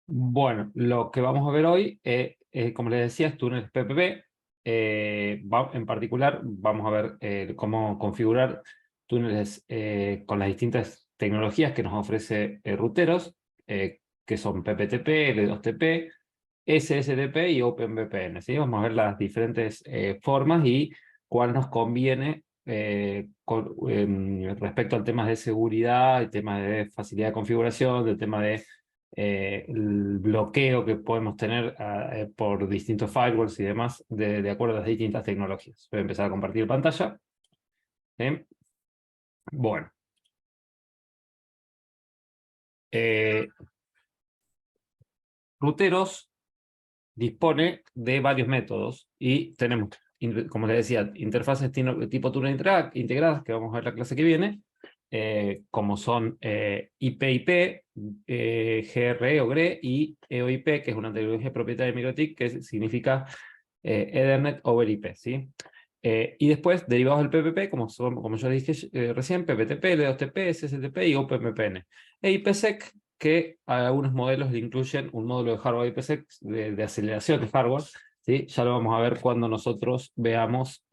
Bueno, lo que vamos a ver hoy, como les decía, es túneles PPP. En particular, vamos a ver cómo configurar túneles con las distintas tecnologías que nos ofrece Ruteros, que son PPTP, L2TP, SSTP y OpenVPN, ¿sí? Vamos a ver las diferentes formas y cuál nos conviene respecto al tema de seguridad, el tema de facilidad de configuración, el tema de el bloqueo que podemos tener por distintos firewalls y demás, de acuerdo a las distintas tecnologías. Voy a empezar a compartir pantalla. ¿Sí? Bueno. Ruteros dispone de varios métodos y tenemos, como les decía, interfaces tipo túnel integradas, que vamos a ver la clase que viene, como son IP-IP, GRE o GRE y EOIP, que es una tecnología propietaria de MikroTik, que significa Ethernet over IP, ¿sí? Y después, derivados del PPP, como yo les dije recién, PPTP, L2TP, SSTP y OpenVPN. E IPsec, que a algunos modelos le incluyen un módulo de hardware IPsec de aceleración de hardware, ¿sí? Ya lo vamos a ver cuando nosotros veamos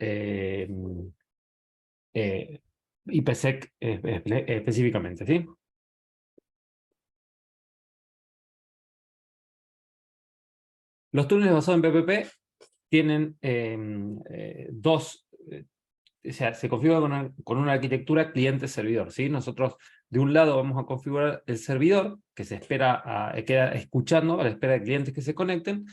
IPsec específicamente, ¿sí? Los túneles basados en PPP tienen o sea, se configura con una arquitectura cliente-servidor, ¿sí? Nosotros, de un lado, vamos a configurar el servidor, que se espera, queda escuchando a la espera de clientes que se conecten,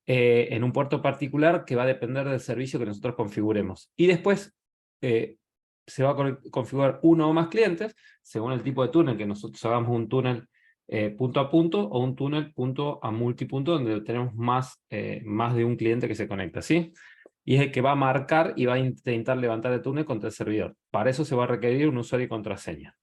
en un puerto particular que va a depender del servicio que nosotros configuremos. Y después se va a configurar uno o más clientes, según el tipo de túnel, que nosotros hagamos un túnel punto a punto o un túnel punto a multipunto, donde tenemos más de un cliente que se conecta, ¿sí? Y es el que va a marcar y va a intentar levantar el túnel contra el servidor. Para eso se va a requerir un usuario y contraseña.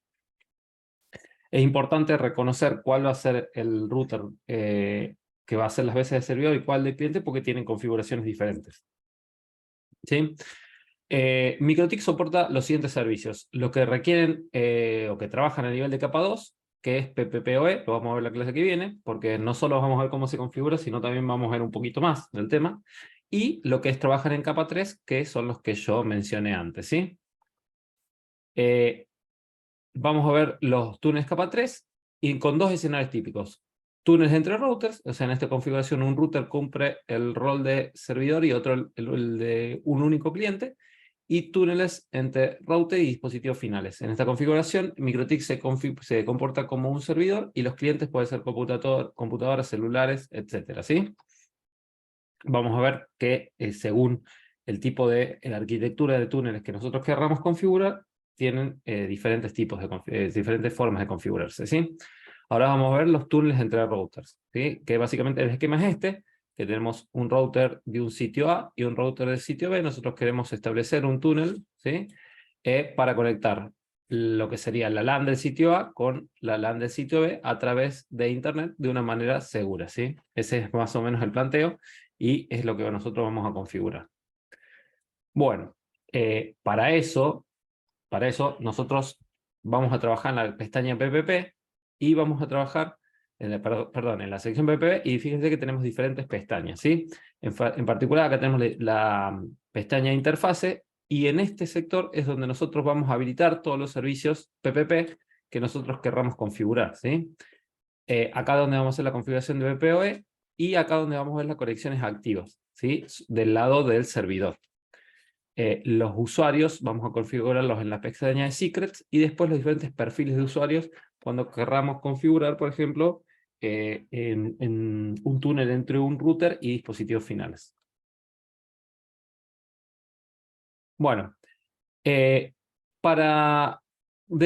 Es importante reconocer cuál va a ser el router que va a hacer las veces de servidor y cuál de cliente, porque tienen configuraciones diferentes. ¿Sí? MikroTik soporta los siguientes servicios. Los que requieren o que trabajan a nivel de capa 2, que es PPPoE, lo vamos a ver en la clase que viene, porque no solo vamos a ver cómo se configura, sino también vamos a ver un poquito más del tema. Y lo que es trabajar en capa 3, que son los que yo mencioné antes, ¿sí? Vamos a ver los túneles capa 3 y con dos escenarios típicos. Túneles entre routers, o sea, en esta configuración un router cumple el rol de servidor y otro el de un único cliente, y túneles entre router y dispositivos finales. En esta configuración, MikroTik se comporta como un servidor y los clientes pueden ser computadoras, celulares, etcétera, ¿sí? Vamos a ver que según el tipo de la arquitectura de túneles que nosotros querramos configurar, tienen diferentes diferentes formas de configurarse, ¿sí? Ahora vamos a ver los túneles entre routers, ¿sí? Que básicamente el esquema es este, que tenemos un router de un sitio A y un router del sitio B. Nosotros queremos establecer un túnel, ¿sí? Para conectar lo que sería la LAN del sitio A con la LAN del sitio B a través de Internet de una manera segura, ¿sí? Ese es más o menos el planteo y es lo que nosotros vamos a configurar. Bueno, para eso nosotros vamos a trabajar en la pestaña PPP y vamos a trabajar en la sección PPP, y fíjense que tenemos diferentes pestañas, ¿sí? En particular acá tenemos la pestaña interfase, y en este sector es donde nosotros vamos a habilitar todos los servicios PPP que nosotros querramos configurar, ¿sí? Acá donde vamos a hacer la configuración de BPOE, y acá donde vamos a ver las conexiones activas, ¿sí? Del lado del servidor. Los usuarios vamos a configurarlos en la pestaña de secrets, y después los diferentes perfiles de usuarios cuando querramos configurar, por ejemplo, en un túnel entre un router y dispositivos finales. Bueno, del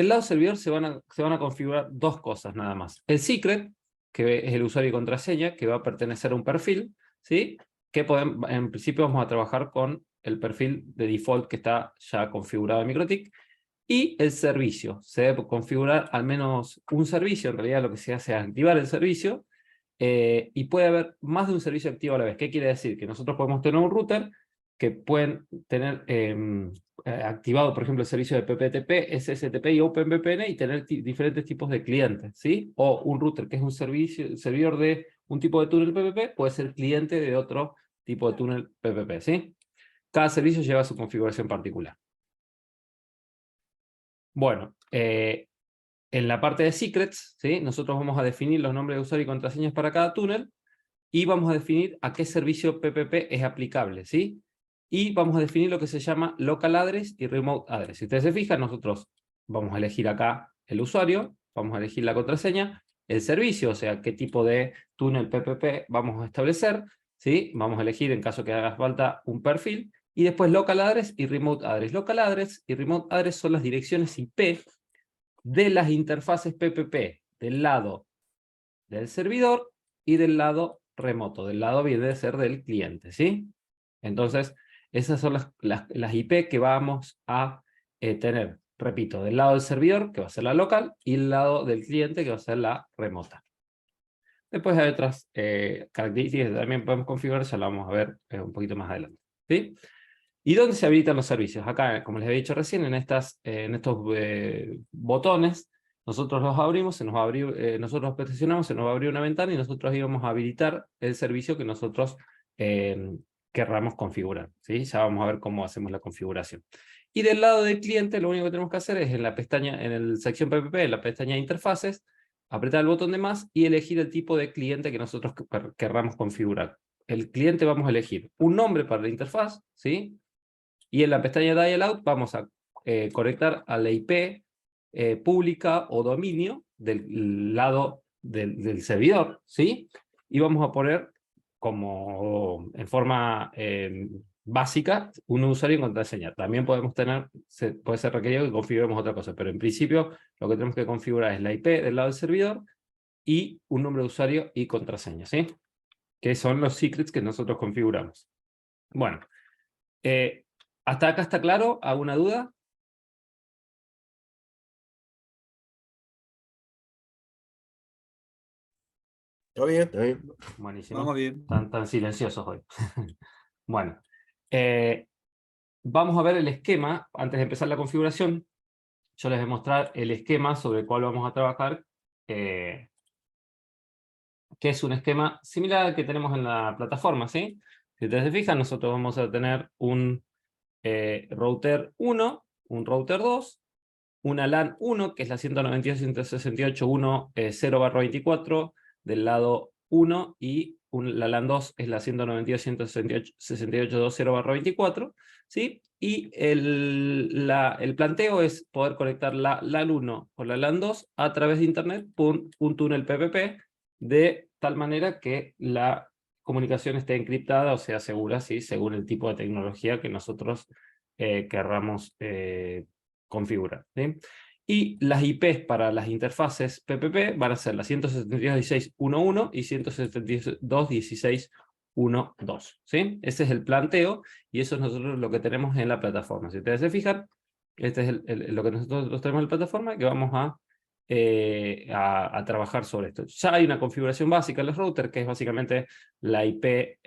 lado servidor se van a configurar dos cosas nada más. El secret, que es el usuario y contraseña, que va a pertenecer a un perfil, ¿sí? Que en principio vamos a trabajar con el perfil de default que está ya configurado en MikroTik. Y el servicio, se debe configurar al menos un servicio. En realidad lo que se hace es activar el servicio, y puede haber más de un servicio activo a la vez. ¿Qué quiere decir? Que nosotros podemos tener un router que pueden tener activado, por ejemplo, el servicio de PPTP, SSTP y OpenVPN, y tener diferentes tipos de clientes, ¿sí? O un router que es un servidor de un tipo de túnel PPP puede ser cliente de otro tipo de túnel PPP, ¿sí? Cada servicio lleva su configuración particular. Bueno, en la parte de secrets, ¿sí? Nosotros vamos a definir los nombres de usuario y contraseñas para cada túnel y vamos a definir a qué servicio PPP es aplicable, ¿sí? Y vamos a definir lo que se llama local address y remote address. Si ustedes se fijan, nosotros vamos a elegir acá el usuario, vamos a elegir la contraseña, el servicio, o sea, qué tipo de túnel PPP vamos a establecer, ¿sí? Vamos a elegir, en caso que haga falta, un perfil, y después local address y remote address. Local address y remote address son las direcciones IP de las interfaces PPP, del lado del servidor y del lado remoto. Del lado viene de ser del cliente, ¿sí? Entonces, esas son las IP que vamos a tener, repito, del lado del servidor, que va a ser la local, y el lado del cliente, que va a ser la remota. Después hay otras características que también podemos configurar, ya la vamos a ver un poquito más adelante, ¿sí? ¿Y dónde se habilitan los servicios? Acá, como les había dicho recién, en estos botones, nosotros los abrimos, se nos va a abrir, nosotros presionamos, se nos va a abrir una ventana y nosotros íbamos a habilitar el servicio que nosotros querramos configurar, ¿sí? Ya vamos a ver cómo hacemos la configuración. Y del lado del cliente, lo único que tenemos que hacer es en la pestaña, en la sección PPP, en la pestaña de interfaces, apretar el botón de más y elegir el tipo de cliente que nosotros querramos configurar. El cliente vamos a elegir un nombre para la interfaz, ¿sí? Y en la pestaña Dial Out vamos a conectar a la IP pública o dominio del lado del servidor, ¿sí? Y vamos a poner como en forma básica un usuario y contraseña. También podemos tener, puede ser requerido que configuremos otra cosa, pero en principio lo que tenemos que configurar es la IP del lado del servidor y un nombre de usuario y contraseña, ¿sí? Que son los secrets que nosotros configuramos. Bueno, ¿hasta acá está claro? ¿Alguna duda? Está bien, está bien. Buenísimo. Vamos bien. Tan silenciosos hoy. Bueno, eh, vamos a ver el esquema. Antes de empezar la configuración, yo les voy a mostrar el esquema sobre el cual vamos a trabajar, que es un esquema similar al que tenemos en la plataforma, ¿sí? Si ustedes se fijan, nosotros vamos a tener un router 1, un router 2, una LAN 1, que es la 192.168.1.0/24 del lado 1, y la LAN 2 es la 192.168.2.0/24, ¿sí? Y el planteo es poder conectar la LAN 1 con la LAN 2 a través de Internet por un túnel PPP, de tal manera que la comunicación esté encriptada o sea segura, ¿sí? Según el tipo de tecnología que nosotros querramos configurar, ¿sí? Y las IPs para las interfaces PPP van a ser las 172.16.1.1 y 172.16.1.2, ¿sí? Ese es el planteo y eso es nosotros lo que tenemos en la plataforma. Si ustedes se fijan, este es lo que nosotros tenemos en la plataforma, que vamos a trabajar sobre esto. Ya hay una configuración básica en los routers, que es básicamente la IP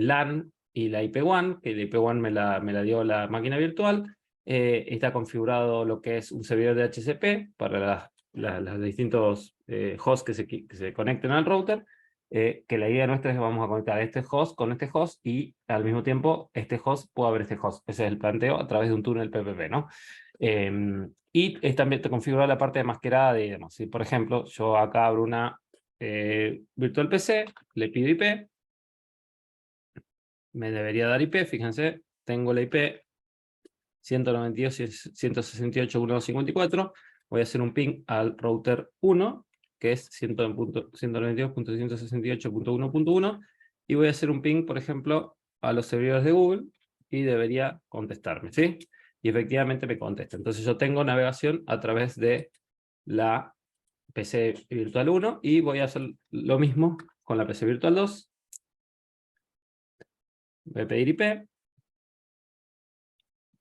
LAN y la IP WAN, que la IP WAN me la dio la máquina virtual. Está configurado lo que es un servidor de HCP para los distintos hosts que se conecten al router, que la idea nuestra es que vamos a conectar este host con este host y al mismo tiempo este host puede ver este host. Ese es el planteo a través de un túnel PPP, ¿no? Y también te configura la parte de mascarada y demás. Si, por ejemplo, yo acá abro una virtual PC, le pido IP, me debería dar IP, fíjense, tengo la IP 192.168.1.54, voy a hacer un ping al router 1, que es 192.168.1.1, y voy a hacer un ping, por ejemplo, a los servidores de Google, y debería contestarme, ¿sí? Y efectivamente me contesta. Entonces yo tengo navegación a través de la PC virtual 1, y voy a hacer lo mismo con la PC virtual 2. Voy a pedir IP,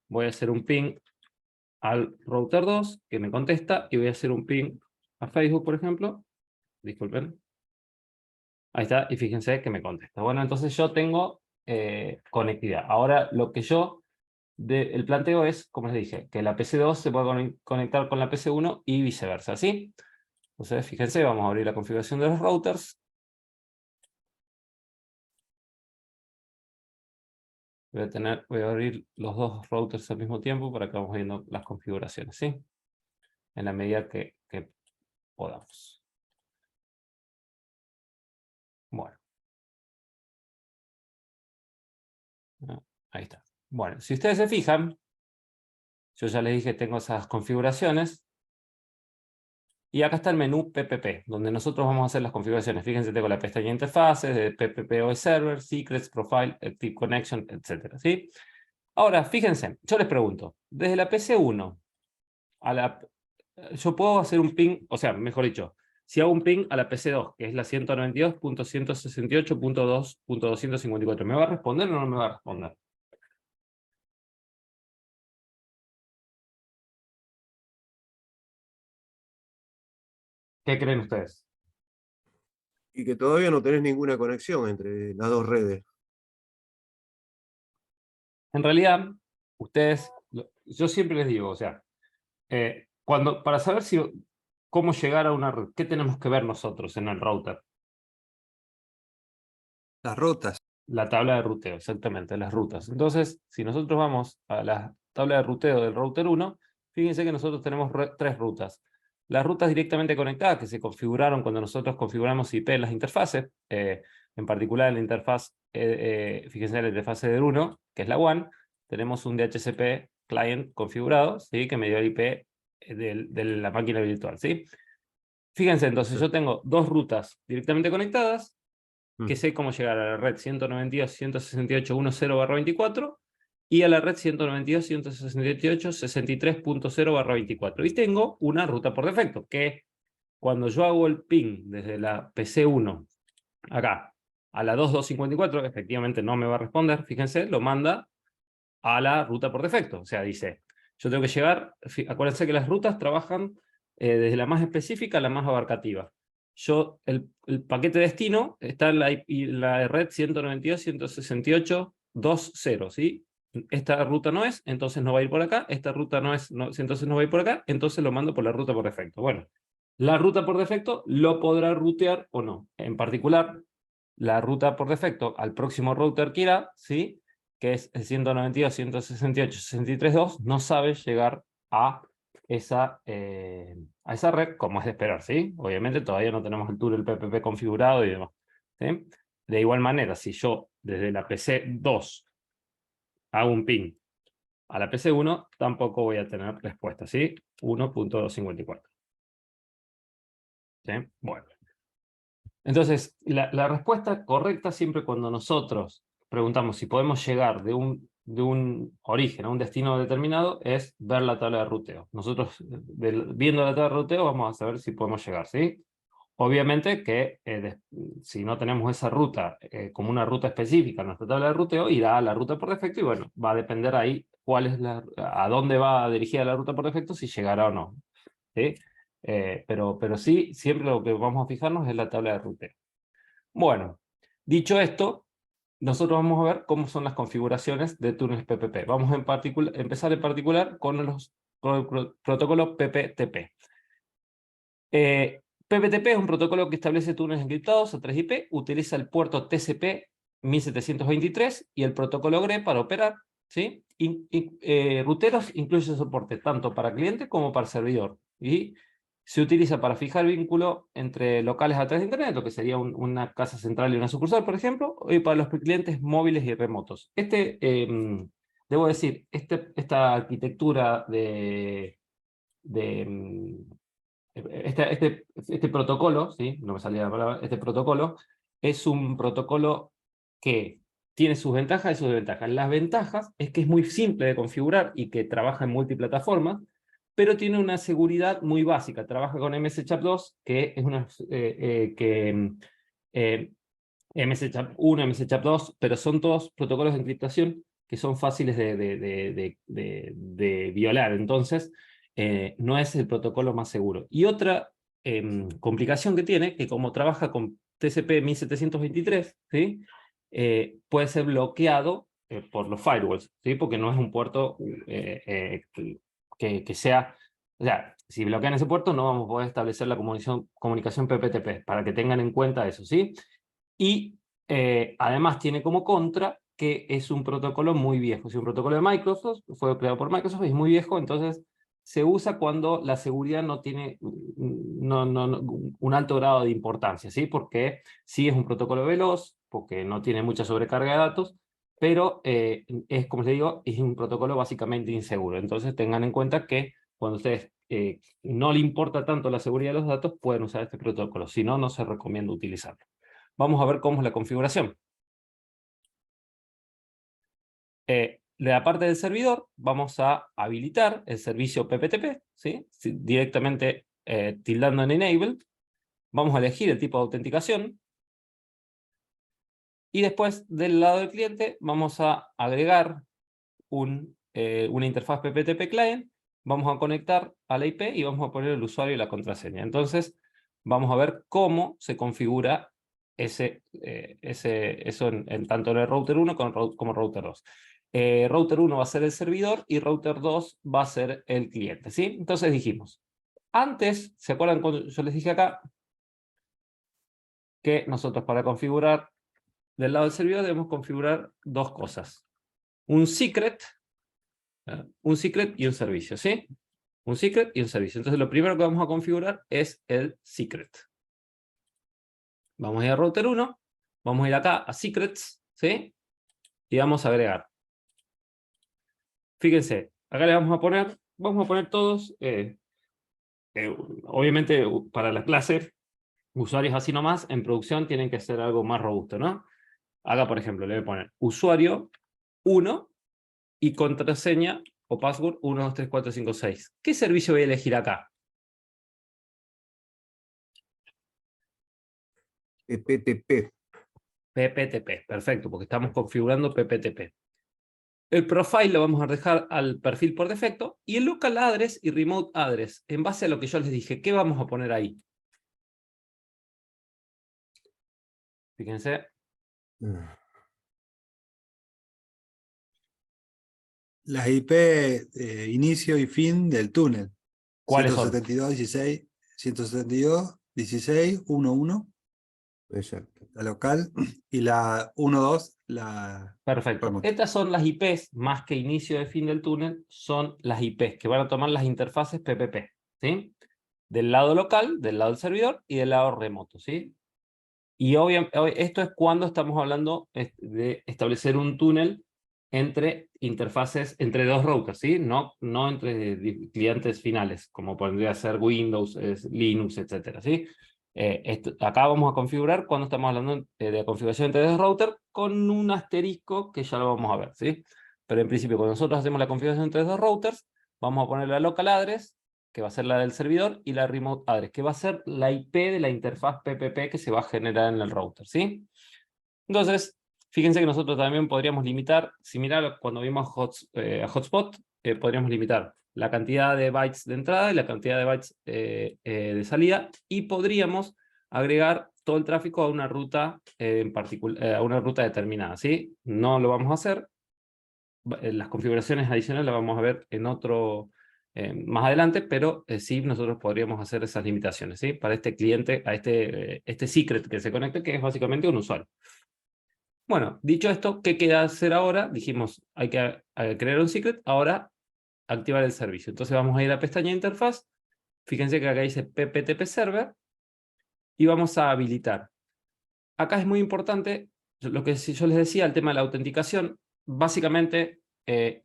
voy a hacer un ping al router 2, que me contesta, y voy a hacer un ping a Facebook, por ejemplo. Disculpen. Ahí está, y fíjense que me contesta. Bueno, entonces yo tengo conectividad. Ahora, lo que el planteo es, como les dije, que la PC2 se puede conectar con la PC1 y viceversa, ¿sí? Entonces, fíjense, vamos a abrir la configuración de los routers. voy a abrir los dos routers al mismo tiempo para que vamos viendo las configuraciones, ¿sí? En la medida que podamos. Bueno. Ahí está. Bueno, si ustedes se fijan, yo ya les dije tengo esas configuraciones. Y acá está el menú PPP, donde nosotros vamos a hacer las configuraciones. Fíjense, tengo la pestaña interfaces, de PPP OS Server, Secrets, Profile, Active Connection, etc. ¿Sí? Ahora, fíjense, yo les pregunto, desde la PC1 a la... Yo puedo hacer un ping, o sea, mejor dicho, si hago un ping a la PC2, que es la 192.168.2.254, ¿me va a responder o no me va a responder? ¿Qué creen ustedes? Y que todavía no tenés ninguna conexión entre las dos redes. En realidad, ustedes, yo siempre les digo, o sea, para saber cómo llegar a una red, ¿qué tenemos que ver nosotros en el router? Las rotas. La tabla de ruteo, exactamente, las rutas. Entonces, si nosotros vamos a la tabla de ruteo del router 1, fíjense que nosotros tenemos tres rutas. Las rutas directamente conectadas que se configuraron cuando nosotros configuramos IP en las interfaces, en particular en la interfaz, fíjense en la interfaz del 1, que es la WAN, tenemos un DHCP client configurado, ¿sí? Que me dio el IP de la máquina virtual, ¿sí? Fíjense, entonces yo tengo dos rutas directamente conectadas, que sé cómo llegar a la red 192.168.10/24 y a la red 192.168.63.0/24. Y tengo una ruta por defecto, que cuando yo hago el ping desde la PC1 acá a la 2254, efectivamente no me va a responder, fíjense, lo manda a la ruta por defecto. O sea, dice, yo tengo que llegar, acuérdense que las rutas trabajan desde la más específica a la más abarcativa. El paquete destino está en la red 192.168.2.0, ¿sí? Esta ruta no es, entonces no va a ir por acá. Esta ruta no es, entonces no va a ir por acá. Entonces lo mando por la ruta por defecto. Bueno, la ruta por defecto lo podrá rutear o no. En particular, la ruta por defecto al próximo router que irá, ¿sí? Que es el 192.168.63.2, no sabe llegar a esa red, como es de esperar, ¿sí? Obviamente todavía no tenemos el túnel PPP configurado y demás, ¿sí? De igual manera, si yo desde la PC2 hago un ping a la PC1, tampoco voy a tener respuesta, ¿sí? 1.254. ¿Sí? Bueno. Entonces, la respuesta correcta siempre cuando nosotros preguntamos si podemos llegar de un origen a un destino determinado es ver la tabla de ruteo. Nosotros, viendo la tabla de ruteo, vamos a saber si podemos llegar, ¿sí? Obviamente que si no tenemos esa ruta como una ruta específica en nuestra tabla de ruteo, irá a la ruta por defecto y bueno, va a depender ahí a dónde va dirigida la ruta por defecto, si llegará o no, ¿sí? Pero sí, siempre lo que vamos a fijarnos es la tabla de ruteo. Bueno, dicho esto, nosotros vamos a ver cómo son las configuraciones de túneles PPP. Vamos a empezar en particular con el protocolo PPTP. PPTP es un protocolo que establece túneles encriptados a 3 IP, utiliza el puerto TCP 1723 y el protocolo GRE para operar, ¿sí? Ruteros incluye soporte tanto para cliente como para servidor. Y se utiliza para fijar vínculo entre locales a través de Internet, lo que sería una casa central y una sucursal, por ejemplo, y para los clientes móviles y remotos. Debo decir, esta arquitectura este protocolo, ¿sí? No me salía la palabra, este protocolo es un protocolo que tiene sus ventajas y sus desventajas. Las ventajas es que es muy simple de configurar y que trabaja en multiplataformas, pero tiene una seguridad muy básica. Trabaja con MSCHAP2, que es MSCHAP1, MSCHAP2, pero son todos protocolos de encriptación que son fáciles de violar. Entonces, no es el protocolo más seguro. Y otra complicación que tiene, que como trabaja con TCP 1723, ¿sí? Puede ser bloqueado por los firewalls, ¿sí? Porque no es un puerto que sea... O sea, si bloquean ese puerto no vamos a poder establecer la comunicación PPTP, para que tengan en cuenta eso, ¿sí? Y además tiene como contra que es un protocolo muy viejo. Es un protocolo de Microsoft, fue creado por Microsoft, es muy viejo, entonces se usa cuando la seguridad no tiene un alto grado de importancia, ¿sí? Porque sí es un protocolo veloz, porque no tiene mucha sobrecarga de datos, pero es, como les digo, es un protocolo básicamente inseguro. Entonces tengan en cuenta que cuando ustedes no le importa tanto la seguridad de los datos, pueden usar este protocolo. Si no, no se recomienda utilizarlo. Vamos a ver cómo es la configuración. De la parte del servidor, vamos a habilitar el servicio PPTP, ¿sí? Directamente tildando en Enable. Vamos a elegir el tipo de autenticación. Y después, del lado del cliente, vamos a agregar una interfaz PPTP Client. Vamos a conectar a la IP y vamos a poner el usuario y la contraseña. Entonces, vamos a ver cómo se configura eso tanto en el router 1 como router 2. Router 1 va a ser el servidor y router 2 va a ser el cliente, ¿sí? Entonces dijimos, antes, ¿se acuerdan cuando yo les dije acá que nosotros para configurar del lado del servidor debemos configurar dos cosas? Un secret y un servicio, ¿sí? Un secret y un servicio. Entonces lo primero que vamos a configurar es el secret. Vamos a ir a router 1, vamos a ir acá a secrets, ¿sí? Y vamos a agregar. Fíjense, acá le vamos a poner todos, obviamente para la clase, usuarios así nomás, en producción tienen que ser algo más robusto, ¿no? Acá, por ejemplo, le voy a poner usuario 1 y contraseña o password 1, 2, 3, 4, 5, 6. ¿Qué servicio voy a elegir acá? PPTP. PPTP, perfecto, porque estamos configurando PPTP. El profile lo vamos a dejar al perfil por defecto, y el local address y remote address, en base a lo que yo les dije, ¿qué vamos a poner ahí? Fíjense. Las IP inicio y fin del túnel. ¿Cuáles son? 172.16, 172.16.11, Exacto. la local, y la 12, la Perfecto. remota. Estas son las IPs, más que inicio de fin del túnel, son las IPs que van a tomar las interfaces PPP, ¿sí? Del lado local, del lado del servidor y del lado remoto, ¿sí? Y esto es cuando estamos hablando de establecer un túnel entre interfaces, entre dos routers, ¿sí? No entre clientes finales, como podría ser Windows, Linux, etcétera, ¿sí? Acá vamos a configurar cuando estamos hablando de configuración entre dos routers con un asterisco que ya lo vamos a ver, ¿sí? Pero en principio, cuando nosotros hacemos la configuración entre dos routers, vamos a poner la local address, que va a ser la del servidor, y la remote address, que va a ser la IP de la interfaz PPP que se va a generar en el router, ¿sí? Entonces, fíjense que nosotros también podríamos limitar, similar a cuando vimos a Hotspot, podríamos limitar la cantidad de bytes de entrada y la cantidad de bytes de salida, y podríamos agregar todo el tráfico a una ruta en particular, a una ruta determinada, ¿sí? No lo vamos a hacer. Las configuraciones adicionales las vamos a ver en otro más adelante, pero sí nosotros podríamos hacer esas limitaciones, ¿sí? Para este cliente, a este secret que se conecte, que es básicamente un usuario. Bueno, dicho esto, ¿qué queda hacer ahora? Dijimos, hay que crear un secret, ahora activar el servicio. Entonces vamos a ir a la pestaña de interfaz, fíjense que acá dice PPTP Server, y vamos a habilitar. Acá es muy importante, lo que yo les decía, el tema de la autenticación. Básicamente,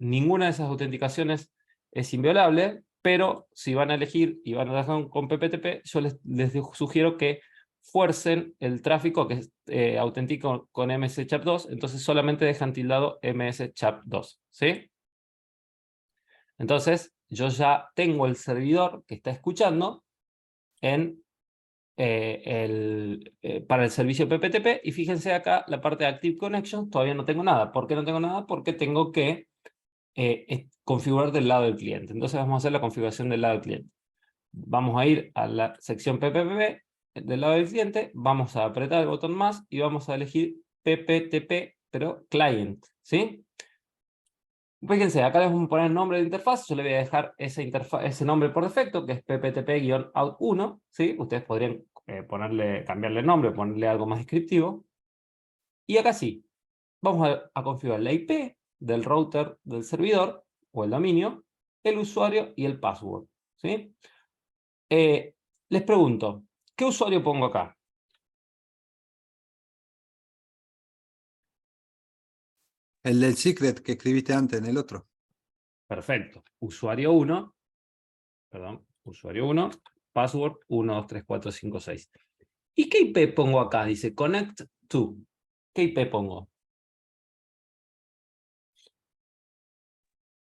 ninguna de esas autenticaciones es inviolable, pero si van a elegir y van a trabajar con PPTP, yo les sugiero que fuercen el tráfico que autentica con MS-CHAP2, entonces solamente dejan tildado MS-CHAP2, ¿sí? Entonces, yo ya tengo el servidor que está escuchando para el servicio PPTP, y fíjense acá la parte de Active Connections, todavía no tengo nada. ¿Por qué no tengo nada? Porque tengo que configurar del lado del cliente. Entonces vamos a hacer la configuración del lado del cliente. Vamos a ir a la sección PPP del lado del cliente, vamos a apretar el botón más y vamos a elegir PPTP, pero Client, ¿sí? Fíjense, acá les vamos a poner el nombre de interfaz, yo le voy a dejar ese nombre por defecto, que es PPTP-out1, ¿sí? Ustedes podrían cambiarle el nombre, ponerle algo más descriptivo. Y acá sí, vamos a configurar la IP del router del servidor o el dominio, el usuario y el password, ¿sí? Les pregunto, ¿qué usuario pongo acá? El del secret que escribiste antes en el otro. Perfecto. Usuario 1, password 1, 2, 3, 4, 5, 6. ¿Y qué IP pongo acá? Dice connect to. ¿Qué IP pongo?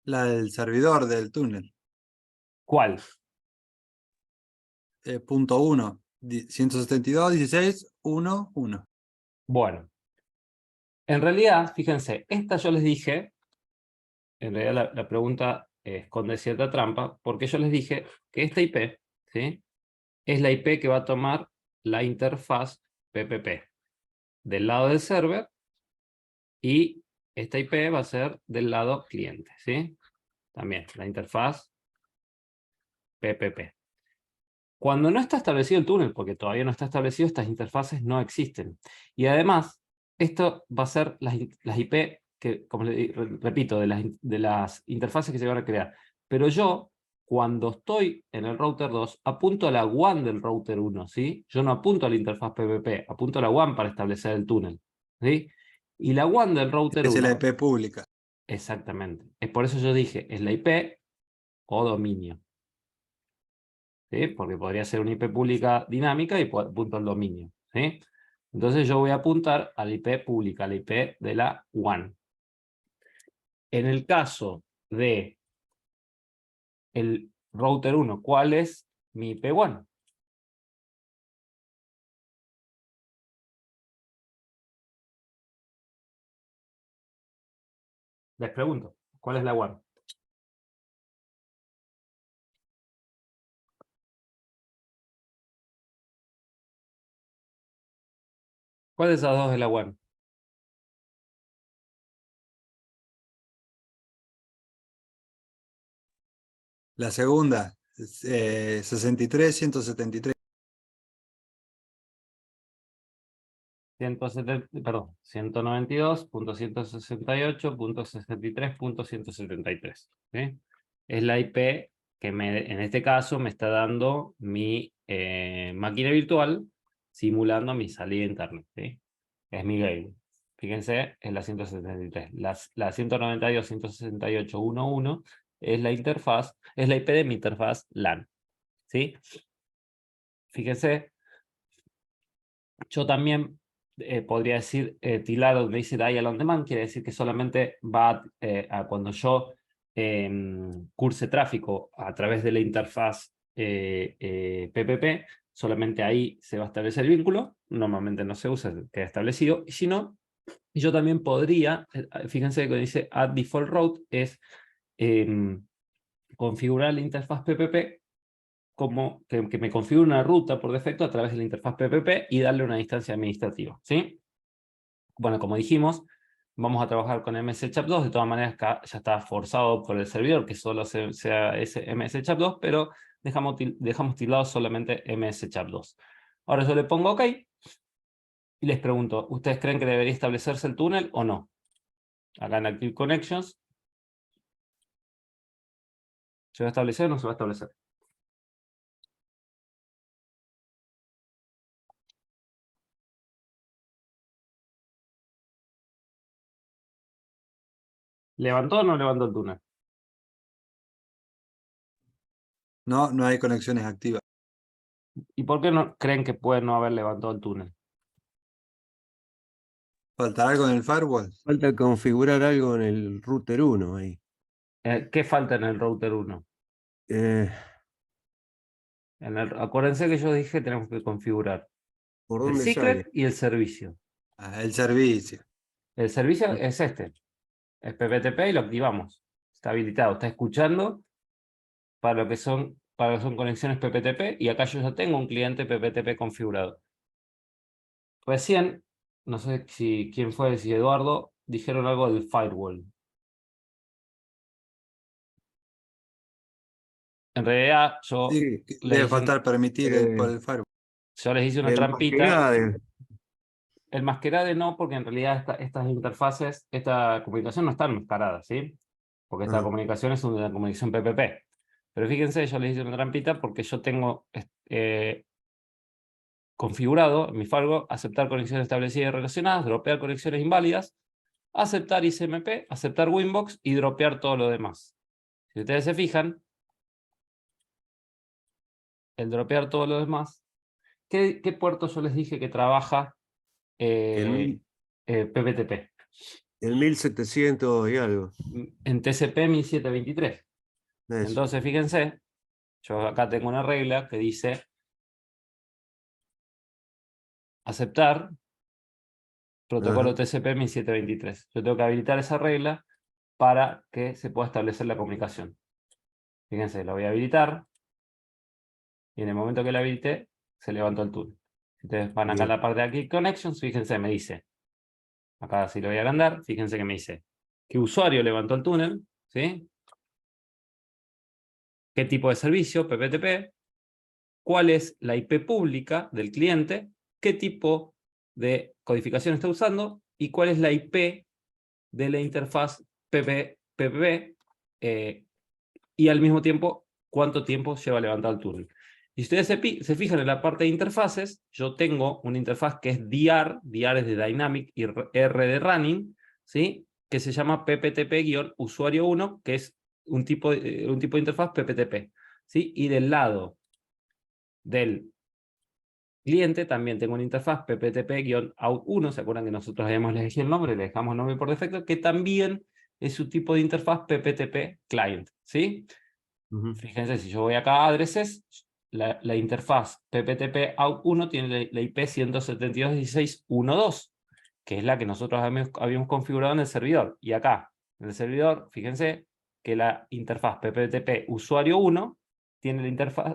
La del servidor del túnel. ¿Cuál? Punto 1. 172.16.1.1. Bueno, en realidad, fíjense, esta yo les dije, en realidad la pregunta esconde cierta trampa, porque yo les dije que esta IP, ¿sí?, es la IP que va a tomar la interfaz PPP del lado del server y esta IP va a ser del lado cliente, ¿sí? También la interfaz PPP. Cuando no está establecido el túnel, porque todavía no está establecido, estas interfaces no existen. Y además, esto va a ser las IP que, como repito, de las interfaces que se van a crear. Pero yo, cuando estoy en el router 2, apunto a la WAN del router 1, ¿sí? Yo no apunto a la interfaz PPP, apunto a la WAN para establecer el túnel, ¿sí? Y la WAN del router Esa es la 1, IP pública. exactamente. Es por eso yo dije, es la IP o dominio. ¿Sí? Porque podría ser una IP pública dinámica y apunto al dominio, ¿sí? Entonces yo voy a apuntar a la IP pública, a la IP de la WAN. En el caso de el router 1, ¿cuál es mi IP WAN? Les pregunto, ¿cuál es la WAN? ¿Cuál de esas dos es la WAN? La segunda, 63.173. 192.168.163.173, ¿sí? Es la IP que en este caso me está dando mi máquina virtual simulando mi salida a internet, ¿sí? Es mi gateway. Fíjense, es la 173. La 192.168.1.1 es la interfaz, es la IP de mi interfaz LAN, ¿sí? Fíjense, yo también podría decir tilado donde dice dial on demand, quiere decir que solamente va a cuando yo curse tráfico a través de la interfaz PPP, solamente ahí se va a establecer el vínculo, normalmente no se usa, queda establecido, y si no, yo también podría, fíjense que dice add default route, es configurar la interfaz PPP como que me configure una ruta por defecto a través de la interfaz PPP y darle una distancia administrativa, ¿sí? Bueno, como dijimos, vamos a trabajar con MS-CHAP2, de todas maneras ya está forzado por el servidor que solo sea ese MS-CHAP2, pero dejamos tildado solamente MS-CHAP2. Ahora yo le pongo OK y les pregunto, ¿ustedes creen que debería establecerse el túnel o no? Acá en Active Connections, ¿se va a establecer o no se va a establecer? ¿Levantó o no levantó el túnel? No, no hay conexiones activas. ¿Y por qué no creen que puede no haber levantado el túnel? ¿Falta algo en el firewall? Falta configurar algo en el router 1 ahí. ¿Qué falta en el router 1? Eh, Acuérdense que yo dije que tenemos que configurar ¿Por el dónde secret sale? y el servicio. El servicio. El servicio es este, es PPTP y lo activamos. Está habilitado, está escuchando para lo que son conexiones PPTP y acá yo ya tengo un cliente PPTP configurado. Recién, no sé quién fue, si Eduardo, dijeron algo del firewall. En realidad, Sí, les debe hice faltar permitir por eh, el firewall. yo les hice una en más que trampita. nada, el masquerade no, porque en realidad estas interfaces, esta comunicación no está enmascarada, ¿sí? Porque esta Ah. comunicación es una comunicación PPP. Pero fíjense, yo les hice una trampita porque yo tengo configurado en mi Firewall aceptar conexiones establecidas y relacionadas, dropear conexiones inválidas, aceptar ICMP, aceptar Winbox y dropear todo lo demás. Si ustedes se fijan, el dropear todo lo demás, ¿qué puerto yo les dije que trabaja PPTP? El 1700 y algo. En TCP 1723. Eso. Entonces, fíjense, yo acá tengo una regla que dice aceptar protocolo Ajá. TCP 1723. Yo tengo que habilitar esa regla para que se pueda establecer la comunicación. Fíjense, la voy a habilitar y en el momento que la habilite, se levantó el túnel. Si ustedes van acá a Bien. la parte de aquí, Connections, fíjense, me dice, acá si lo voy a agrandar, fíjense que me dice, ¿qué usuario levantó el túnel? ¿Sí? ¿Qué tipo de servicio? PPTP. ¿Cuál es la IP pública del cliente? ¿Qué tipo de codificación está usando? ¿Y cuál es la IP de la interfaz PPP? Y al mismo tiempo, ¿cuánto tiempo lleva levantado el túnel? Y si ustedes se fijan en la parte de interfaces, yo tengo una interfaz que es DR, DR es de Dynamic y R de Running, ¿sí? Que se llama PPTP-usuario1, que es un tipo de interfaz PPTP, ¿sí? Y del lado del cliente también tengo una interfaz PPTP-out1, ¿se acuerdan que nosotros habíamos elegido el nombre? Le dejamos el nombre por defecto, que también es su tipo de interfaz PPTP client, ¿sí? Fíjense, si yo voy acá a addresses, la interfaz PPTP out1 tiene la IP 172.16.1.2, que es la que nosotros habíamos configurado en el servidor. Y acá, en el servidor, fíjense que la interfaz PPTP usuario 1 tiene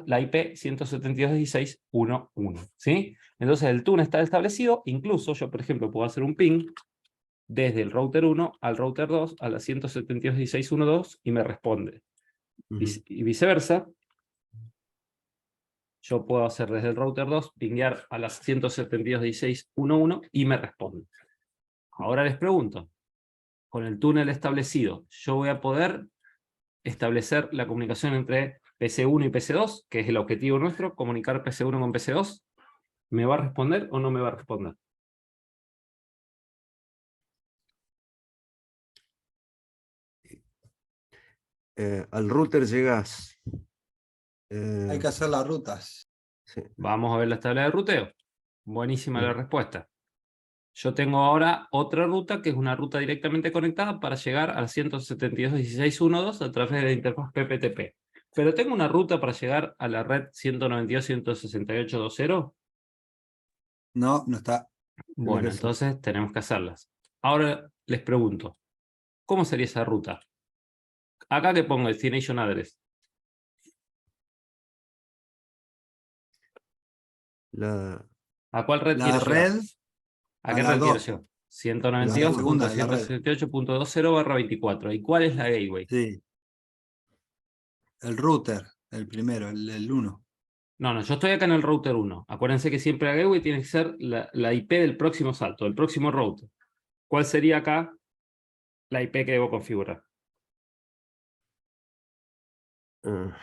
la IP 172.16.1.1, ¿sí? Entonces el túnel está establecido, incluso yo, por ejemplo, puedo hacer un ping desde el router 1 al router 2 a la 172.16.1.2 y me responde. Y viceversa, yo puedo hacer desde el router 2, pinguear a las 172.16.1.1 y me responde. Ahora les pregunto, con el túnel establecido, ¿yo voy a poder establecer la comunicación entre PC1 y PC2, que es el objetivo nuestro, comunicar PC1 con PC2? ¿Me va a responder o no me va a responder? Al router llegás. Hay que hacer las rutas. Sí. Vamos a ver la tabla de ruteo. Buenísima la Bien. respuesta. Yo tengo ahora otra ruta, que es una ruta directamente conectada para llegar al 172.16.1.2 a través de la interfaz PPTP. Pero tengo una ruta para llegar a la red 192.168.2.0. No, no está. Tiene Bueno, que ser. entonces tenemos que hacerlas. Ahora les pregunto, ¿cómo sería esa ruta? Acá que pongo Destination Address. ¿A cuál red quiero La llegar? red ¿A a qué la red quiero 2, llegar? la segunda de la red. 192.168.2.0/24. ¿Y cuál es la gateway? Sí. El router, el primero, el 1. No, yo estoy acá en el router 1. Acuérdense que siempre la gateway tiene que ser la IP del próximo salto, del próximo router. ¿Cuál sería acá la IP que debo configurar? A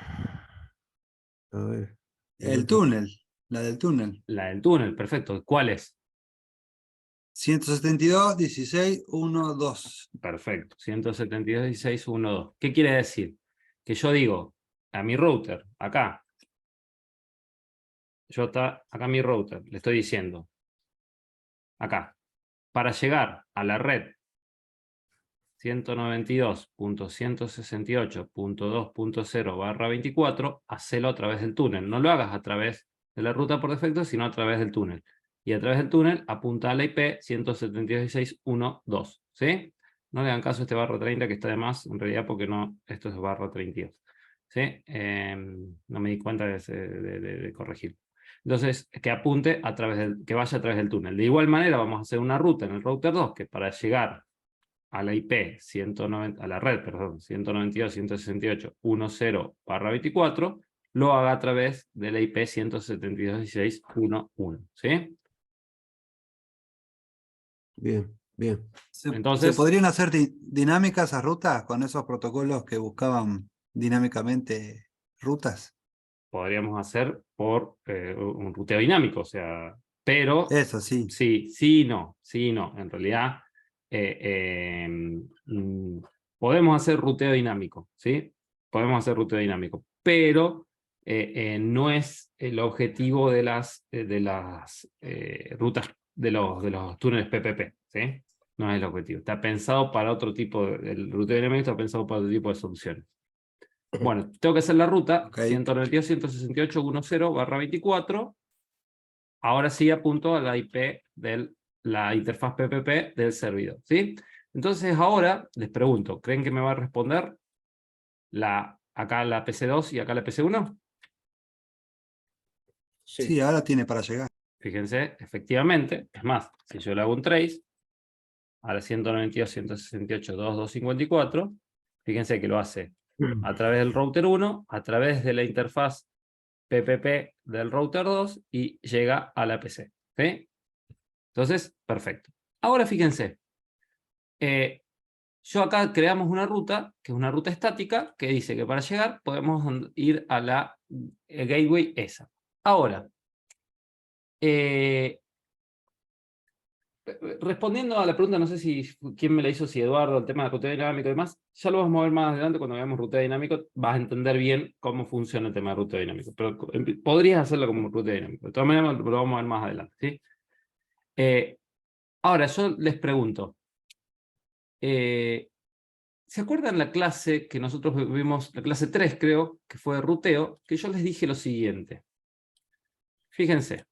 ver. El túnel, la del túnel. La del túnel, perfecto. ¿Cuál es? 172.16.1.2. Perfecto. 172.16.1.2. ¿Qué quiere decir? Que yo digo a mi router, acá, acá mi router, le estoy diciendo, acá, para llegar a la red 192.168.2.0/24, hacelo a través del túnel. No lo hagas a través de la ruta por defecto, sino a través del túnel. Y a través del túnel apunta a la IP 172.16.1.2. ¿Sí? No le hagan caso a este /30 que está de más, en realidad, porque no, esto es /32. ¿Sí? No me di cuenta de corregir. Entonces, que apunte a través que vaya a través del túnel. De igual manera, vamos a hacer una ruta en el router 2 que para llegar a la IP 190, a la red, perdón, 192.168.10/24, lo haga a través de la IP 172.16.1.1. ¿Sí? Bien, bien. ¿Se Entonces, podrían hacer dinámicas esas rutas con esos protocolos que buscaban dinámicamente rutas? podríamos hacer por un ruteo dinámico, o sea, pero Eso sí. sí, sí, no. En realidad, eh, eh, mm, podemos hacer ruteo dinámico, ¿sí? Podemos hacer ruteo dinámico, pero no es el objetivo de las rutas, de los túneles PPP, ¿sí? No es el objetivo. Está pensado para otro tipo, el ruteo dinámico está pensado para otro tipo de soluciones. Bueno, tengo que hacer la ruta Ok. 192.168.10/24. Ahora sí apunto a la IP de la interfaz PPP del servidor, ¿sí? Entonces ahora les pregunto, ¿creen que me va a responder acá la PC2 y acá la PC1? Sí. Sí, ahora tiene para llegar. Fíjense, efectivamente, es más, si yo le hago un trace a la 192.168.2.254, fíjense que lo hace a través del router 1, a través de la interfaz PPP del router 2 y llega a la PC. ¿Sí? Entonces, perfecto. Ahora fíjense, yo acá creamos una ruta, que es una ruta estática, que dice que para llegar podemos ir a la gateway esa. Ahora, respondiendo a la pregunta, no sé si quién me la hizo, si Eduardo, el tema de ruteo dinámico y demás, ya lo vamos a ver más adelante cuando veamos ruteo dinámico, vas a entender bien cómo funciona el tema de ruteo dinámico, pero podrías hacerlo como ruteo dinámico. De todas maneras, lo vamos a ver más adelante, ¿sí? Ahora, yo les pregunto, ¿se acuerdan la clase que nosotros vimos, la clase 3 creo, que fue de ruteo, que yo les dije lo siguiente? Fíjense,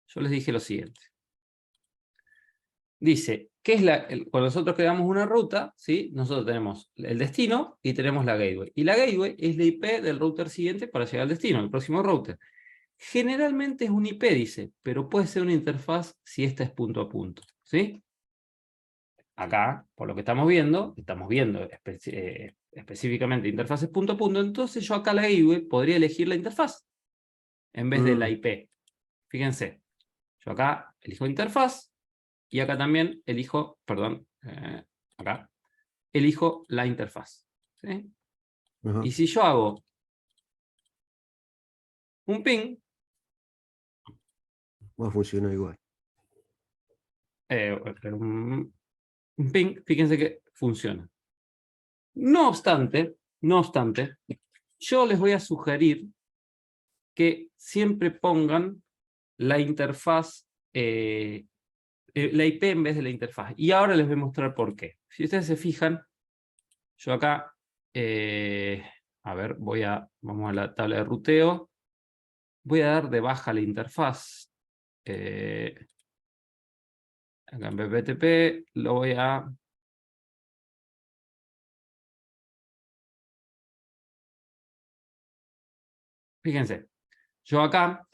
yo les dije lo siguiente. Dice, ¿qué es cuando nosotros creamos una ruta, ¿sí? Nosotros tenemos el destino y tenemos la gateway. Y la gateway es la IP del router siguiente para llegar al destino, el próximo router. Generalmente es un IP, dice, pero puede ser una interfaz si esta es punto a punto, ¿sí? Acá, por lo que estamos viendo específicamente interfaces punto a punto, entonces yo acá la gateway podría elegir la interfaz en vez de la IP. Fíjense, yo acá elijo interfaz y acá también elijo, perdón, acá, elijo la interfaz. ¿Sí? Ajá. Y si yo hago un ping, Va a funcionar igual. un ping, fíjense que funciona. No obstante, yo les voy a sugerir que siempre pongan la interfaz, la IP en vez de la interfaz. Y ahora les voy a mostrar por qué. Si ustedes se fijan, yo acá, a ver, vamos a la tabla de ruteo, voy a dar de baja la interfaz. Acá en BPTP lo voy a... Fíjense, yo acá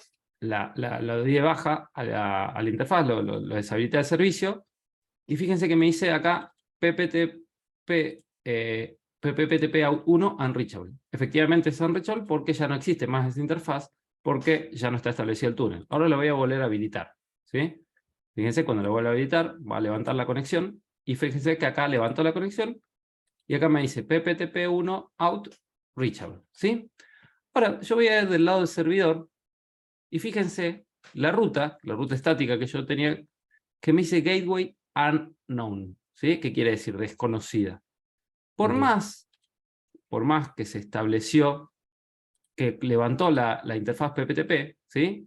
lo doy de baja a la interfaz, lo deshabilité al servicio, y fíjense que me dice acá PPTP, PPTP1 unreachable. Efectivamente es unreachable porque ya no existe más esa interfaz, porque ya no está establecido el túnel. Ahora lo voy a volver a habilitar, ¿sí? Fíjense, cuando lo vuelvo a habilitar, va a levantar la conexión, y fíjense que acá levanto la conexión, y acá me dice PPTP1 out reachable, ¿sí? Ahora, yo voy a ir del lado del servidor, y fíjense, la ruta estática que yo tenía, que me dice gateway unknown, ¿sí? ¿Qué quiere decir? Desconocida. Por más que se estableció, que levantó la interfaz PPTP, ¿sí?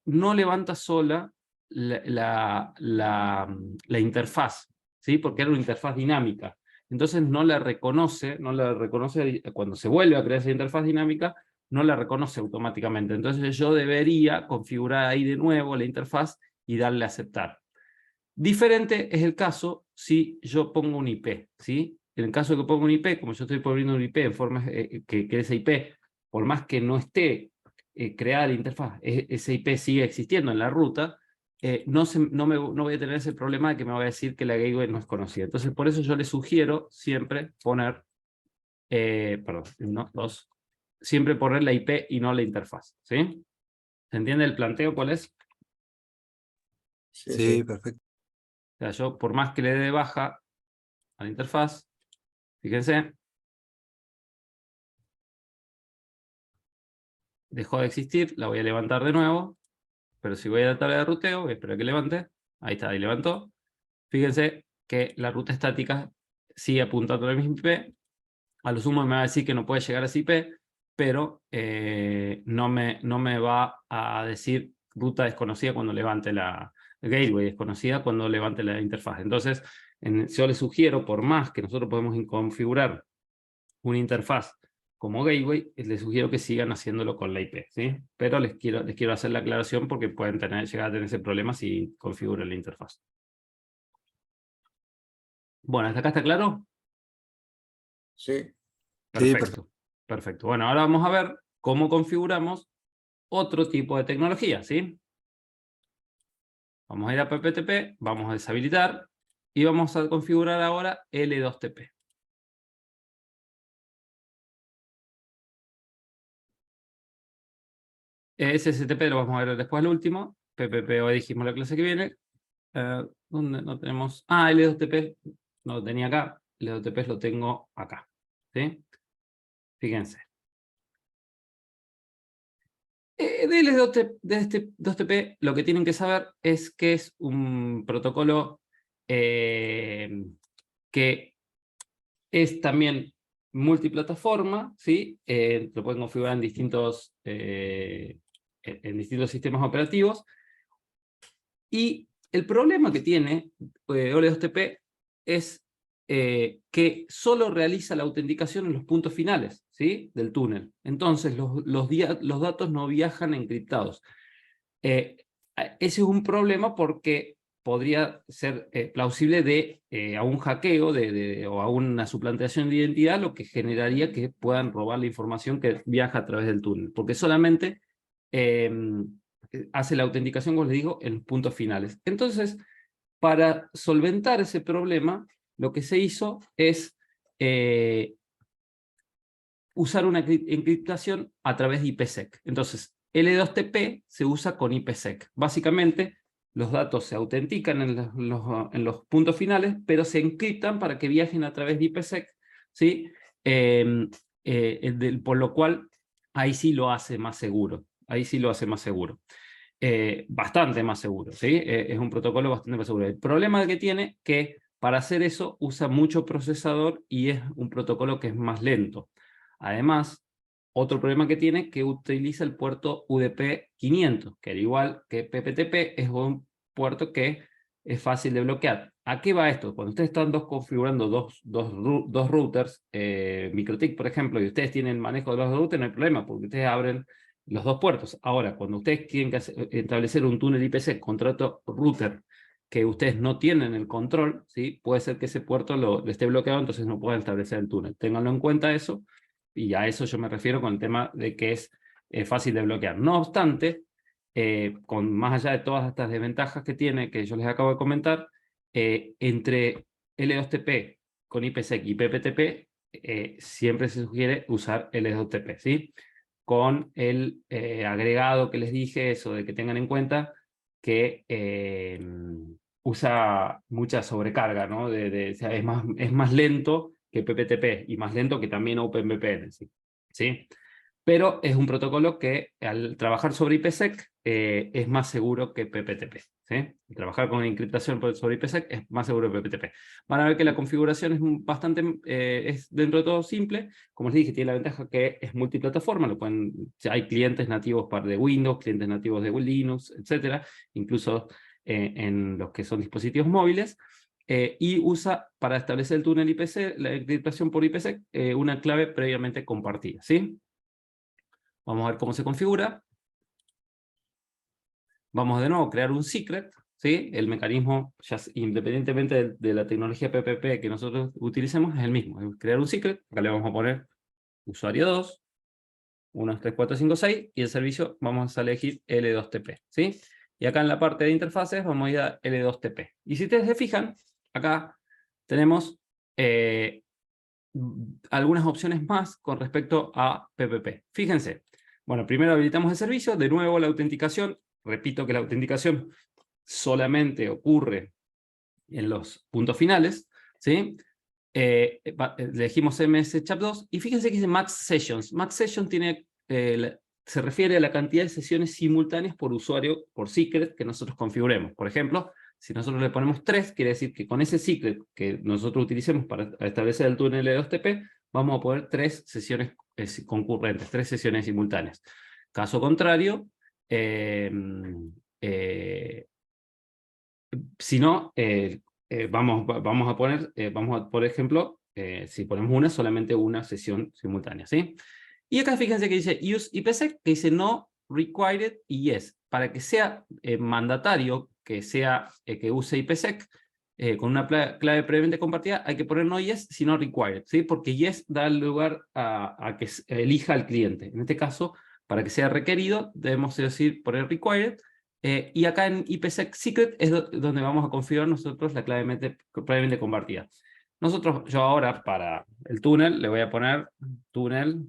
No levanta sola la interfaz, ¿sí? Porque era una interfaz dinámica. Entonces no la reconoce cuando se vuelve a crear esa interfaz dinámica, no la reconoce automáticamente. Entonces yo debería configurar ahí de nuevo la interfaz y darle a aceptar. Diferente es el caso si yo pongo un IP, ¿sí? En el caso de que ponga un IP, como yo estoy poniendo un IP en forma que esa IP, por más que no esté creada la interfaz, ese IP sigue existiendo en la ruta, no voy a tener ese problema de que me va a decir que la gateway no es conocida. Entonces, por eso yo le sugiero siempre poner, siempre poner la IP y no la interfaz, ¿sí? ¿Se entiende el planteo cuál es? Sí, Sí, sí. perfecto. O sea, yo por más que le dé de baja a la interfaz, fíjense, dejó de existir, la voy a levantar de nuevo, pero si voy a la tabla de ruteo, voy a esperar que levante, ahí está, ahí levantó. Fíjense que la ruta estática sigue apuntando al mismo IP, a lo sumo me va a decir que no puede llegar a ese IP, pero no me va a decir ruta desconocida cuando levante la gateway desconocida cuando levante la interfaz. Entonces, yo les sugiero, por más que nosotros podemos configurar una interfaz como gateway, les sugiero que sigan haciéndolo con la IP, ¿sí? Pero les quiero hacer la aclaración porque pueden llegar a tener ese problema si configuran la interfaz. Bueno, ¿hasta acá está claro? Sí. Sí, perfecto. Perfecto. Perfecto. Bueno, ahora vamos a ver cómo configuramos otro tipo de tecnología, ¿sí? Vamos a ir a PPTP, vamos a deshabilitar y vamos a configurar ahora L2TP. SSTP lo vamos a ver después al último. PPP hoy dijimos la clase que viene. ¿Dónde no tenemos? Ah, L2TP no lo tenía acá. L2TP lo tengo acá. ¿Sí? Fíjense. De L2TP, de este 2TP lo que tienen que saber es que es un protocolo que es también multiplataforma, ¿sí? Lo pueden configurar en distintos sistemas operativos. Y el problema que tiene Ole2TP es que solo realiza la autenticación en los puntos finales, ¿sí? Del túnel. Entonces, los datos no viajan encriptados. Ese es un problema porque podría ser plausible a un hackeo o a una suplantación de identidad, lo que generaría que puedan robar la información que viaja a través del túnel, porque solamente hace la autenticación, como les digo, en los puntos finales. Entonces, para solventar ese problema, lo que se hizo es usar una encriptación a través de IPsec. Entonces, L2TP se usa con IPsec. Básicamente, los datos se autentican en los puntos finales, pero se encriptan para que viajen a través de IPsec, ¿sí? Por lo cual, ahí sí lo hace más seguro. Ahí sí lo hace más seguro. Bastante más seguro, ¿sí? Es un protocolo bastante más seguro. El problema que tiene que para hacer eso usa mucho procesador y es un protocolo que es más lento. Además, otro problema que tiene es que utiliza el puerto UDP 500, que al igual que PPTP es un puerto que es fácil de bloquear. ¿A qué va esto? Cuando ustedes están configurando dos routers, MikroTik, por ejemplo, y ustedes tienen manejo de los routers, no hay problema, porque ustedes abren los dos puertos. Ahora, cuando ustedes quieren establecer un túnel IPsec contra otro router que ustedes no tienen el control, ¿sí? Puede ser que ese puerto lo esté bloqueado, entonces no puedan establecer el túnel. Ténganlo en cuenta eso, y a eso yo me refiero con el tema de que es fácil de bloquear. No obstante, más allá de todas estas desventajas que tiene, que yo les acabo de comentar, entre L2TP con IPsec y PPTP, siempre se sugiere usar L2TP, ¿sí? Con el agregado que les dije, eso de que tengan en cuenta que usa mucha sobrecarga, ¿no? O sea, es más lento que PPTP y más lento que también OpenVPN, ¿sí? Pero es un protocolo que al trabajar sobre IPsec es más seguro que PPTP, ¿sí? Trabajar con encriptación sobre IPsec es más seguro que PPTP. Van a ver que la configuración es bastante, es dentro de todo simple. Como les dije, tiene la ventaja que es multiplataforma, hay clientes nativos de Windows, clientes nativos de Linux, etcétera, incluso en los que son dispositivos móviles. Y usa para establecer el túnel IPsec, la encriptación por IPsec, una clave previamente compartida, ¿sí? Vamos a ver cómo se configura. Vamos de nuevo a crear un secret, ¿sí? El mecanismo, ya independientemente de la tecnología PPP que nosotros utilicemos, es el mismo. Es crear un secret, acá le vamos a poner usuario 2, 1, 2, 3, 4, 5, 6, y el servicio vamos a elegir L2TP, ¿sí? Y acá en la parte de interfaces vamos a ir a L2TP. Y si ustedes se fijan, acá tenemos algunas opciones más con respecto a PPP. Fíjense, bueno, primero habilitamos el servicio, de nuevo la autenticación, repito que la autenticación solamente ocurre en los puntos finales, ¿sí? Elegimos MS-CHAP2, y fíjense que dice Max Sessions. Max Sessions tiene, se refiere a la cantidad de sesiones simultáneas por usuario, por secret, que nosotros configuremos. Por ejemplo, si nosotros le ponemos 3, quiere decir que con ese secret que nosotros utilicemos para establecer el túnel L2TP, vamos a poner 3 sesiones concurrentes, 3 sesiones simultáneas. Caso contrario, si no, vamos a poner, por ejemplo, si ponemos una, solamente una sesión simultánea, ¿sí? Y acá fíjense que dice use IPsec, que dice no, required y yes. Para que sea mandatario que use IPsec, con una clave previamente compartida, hay que poner no yes, sino required, ¿sí? Porque yes da lugar a que elija al cliente. En este caso, para que sea requerido, debemos decir poner required. Y acá en IPsec Secret es donde vamos a configurar nosotros la clave previamente compartida. Yo ahora para el túnel le voy a poner túnel.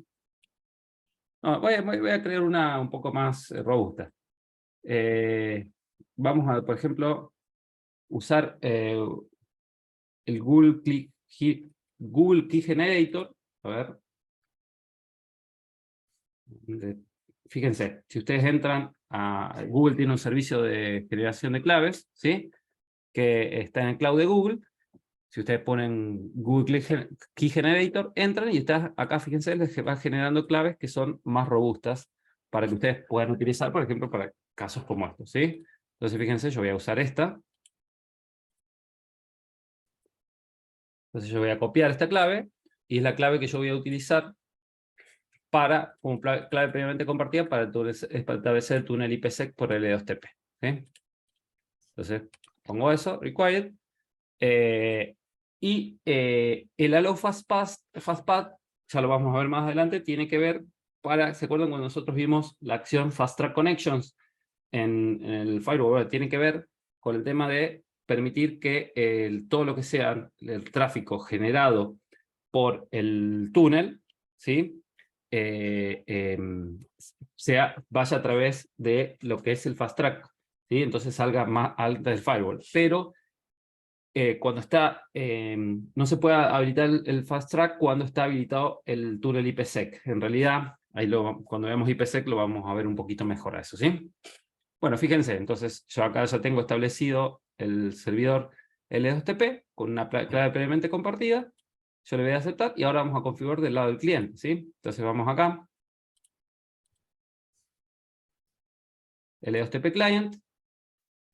No, voy a crear una un poco más robusta. Vamos a, por ejemplo, usar el Google Key Generator. A ver. Fíjense, si ustedes entran a Google, tiene un servicio de generación de claves, ¿sí? Que está en el cloud de Google. Si ustedes ponen Google Key Generator, entran y está acá, fíjense, les va generando claves que son más robustas para que ustedes puedan utilizar, por ejemplo, para casos como estos, ¿sí? Entonces, fíjense, yo voy a usar esta. Entonces yo voy a copiar esta clave, y es la clave que yo voy a utilizar como clave previamente compartida para establecer el túnel IPsec por L2TP, ¿sí? Entonces, pongo eso, required. Y el allow fastpath, ya lo vamos a ver más adelante, tiene que ver ¿se acuerdan cuando nosotros vimos la acción Fast Track Connections en el firewall? Tiene que ver con el tema de permitir que todo lo que sea el tráfico generado por el túnel, ¿sí? Vaya a través de lo que es el Fast Track, ¿sí? Entonces salga más alta del firewall. Pero cuando no se puede habilitar el Fast Track cuando está habilitado el túnel IPsec. En realidad, cuando vemos IPsec lo vamos a ver un poquito mejor a eso, ¿sí? Bueno, fíjense, entonces yo acá ya tengo establecido el servidor L2TP con una clave previamente compartida. Yo le voy a aceptar y ahora vamos a configurar del lado del cliente, ¿sí? Entonces vamos acá. L2TP Client.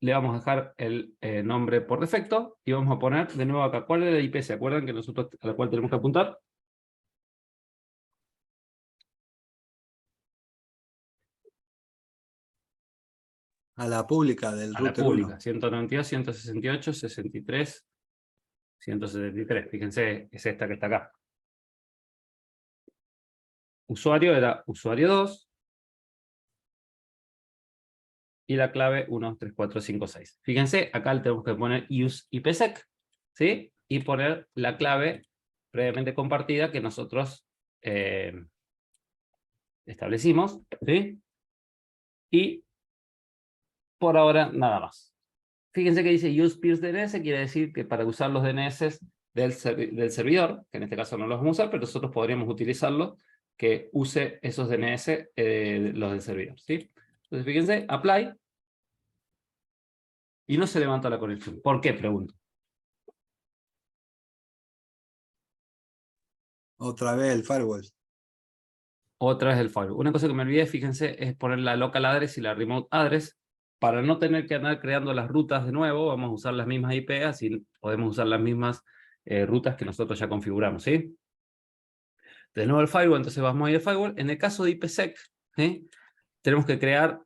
Le vamos a dejar el nombre por defecto y vamos a poner de nuevo acá. ¿Cuál es la IP? ¿Se acuerdan que nosotros a la cual tenemos que apuntar? A la pública del A la router pública. 1. 192, 168, 63, 173. Fíjense, es esta que está acá. Usuario era usuario 2. Y la clave 13456. Fíjense, acá le tenemos que poner use IPsec, ¿sí? Y poner la clave previamente compartida que nosotros establecimos, ¿sí? Y por ahora nada más. Fíjense que dice use peers DNS, quiere decir que para usar los DNS del servidor, que en este caso no los vamos a usar, pero nosotros podríamos utilizarlo, que use esos DNS los del servidor, ¿sí? Entonces fíjense, apply. Y no se levanta la conexión. ¿Por qué? Pregunto. Otra vez el firewall. Otra vez el firewall. Una cosa que me olvidé, fíjense, es poner la local address y la remote address. Para no tener que andar creando las rutas de nuevo, vamos a usar las mismas IP, así podemos usar las mismas rutas que nosotros ya configuramos, ¿sí? De nuevo el firewall, entonces vamos a ir al firewall. En el caso de IPsec, ¿sí? Tenemos que crear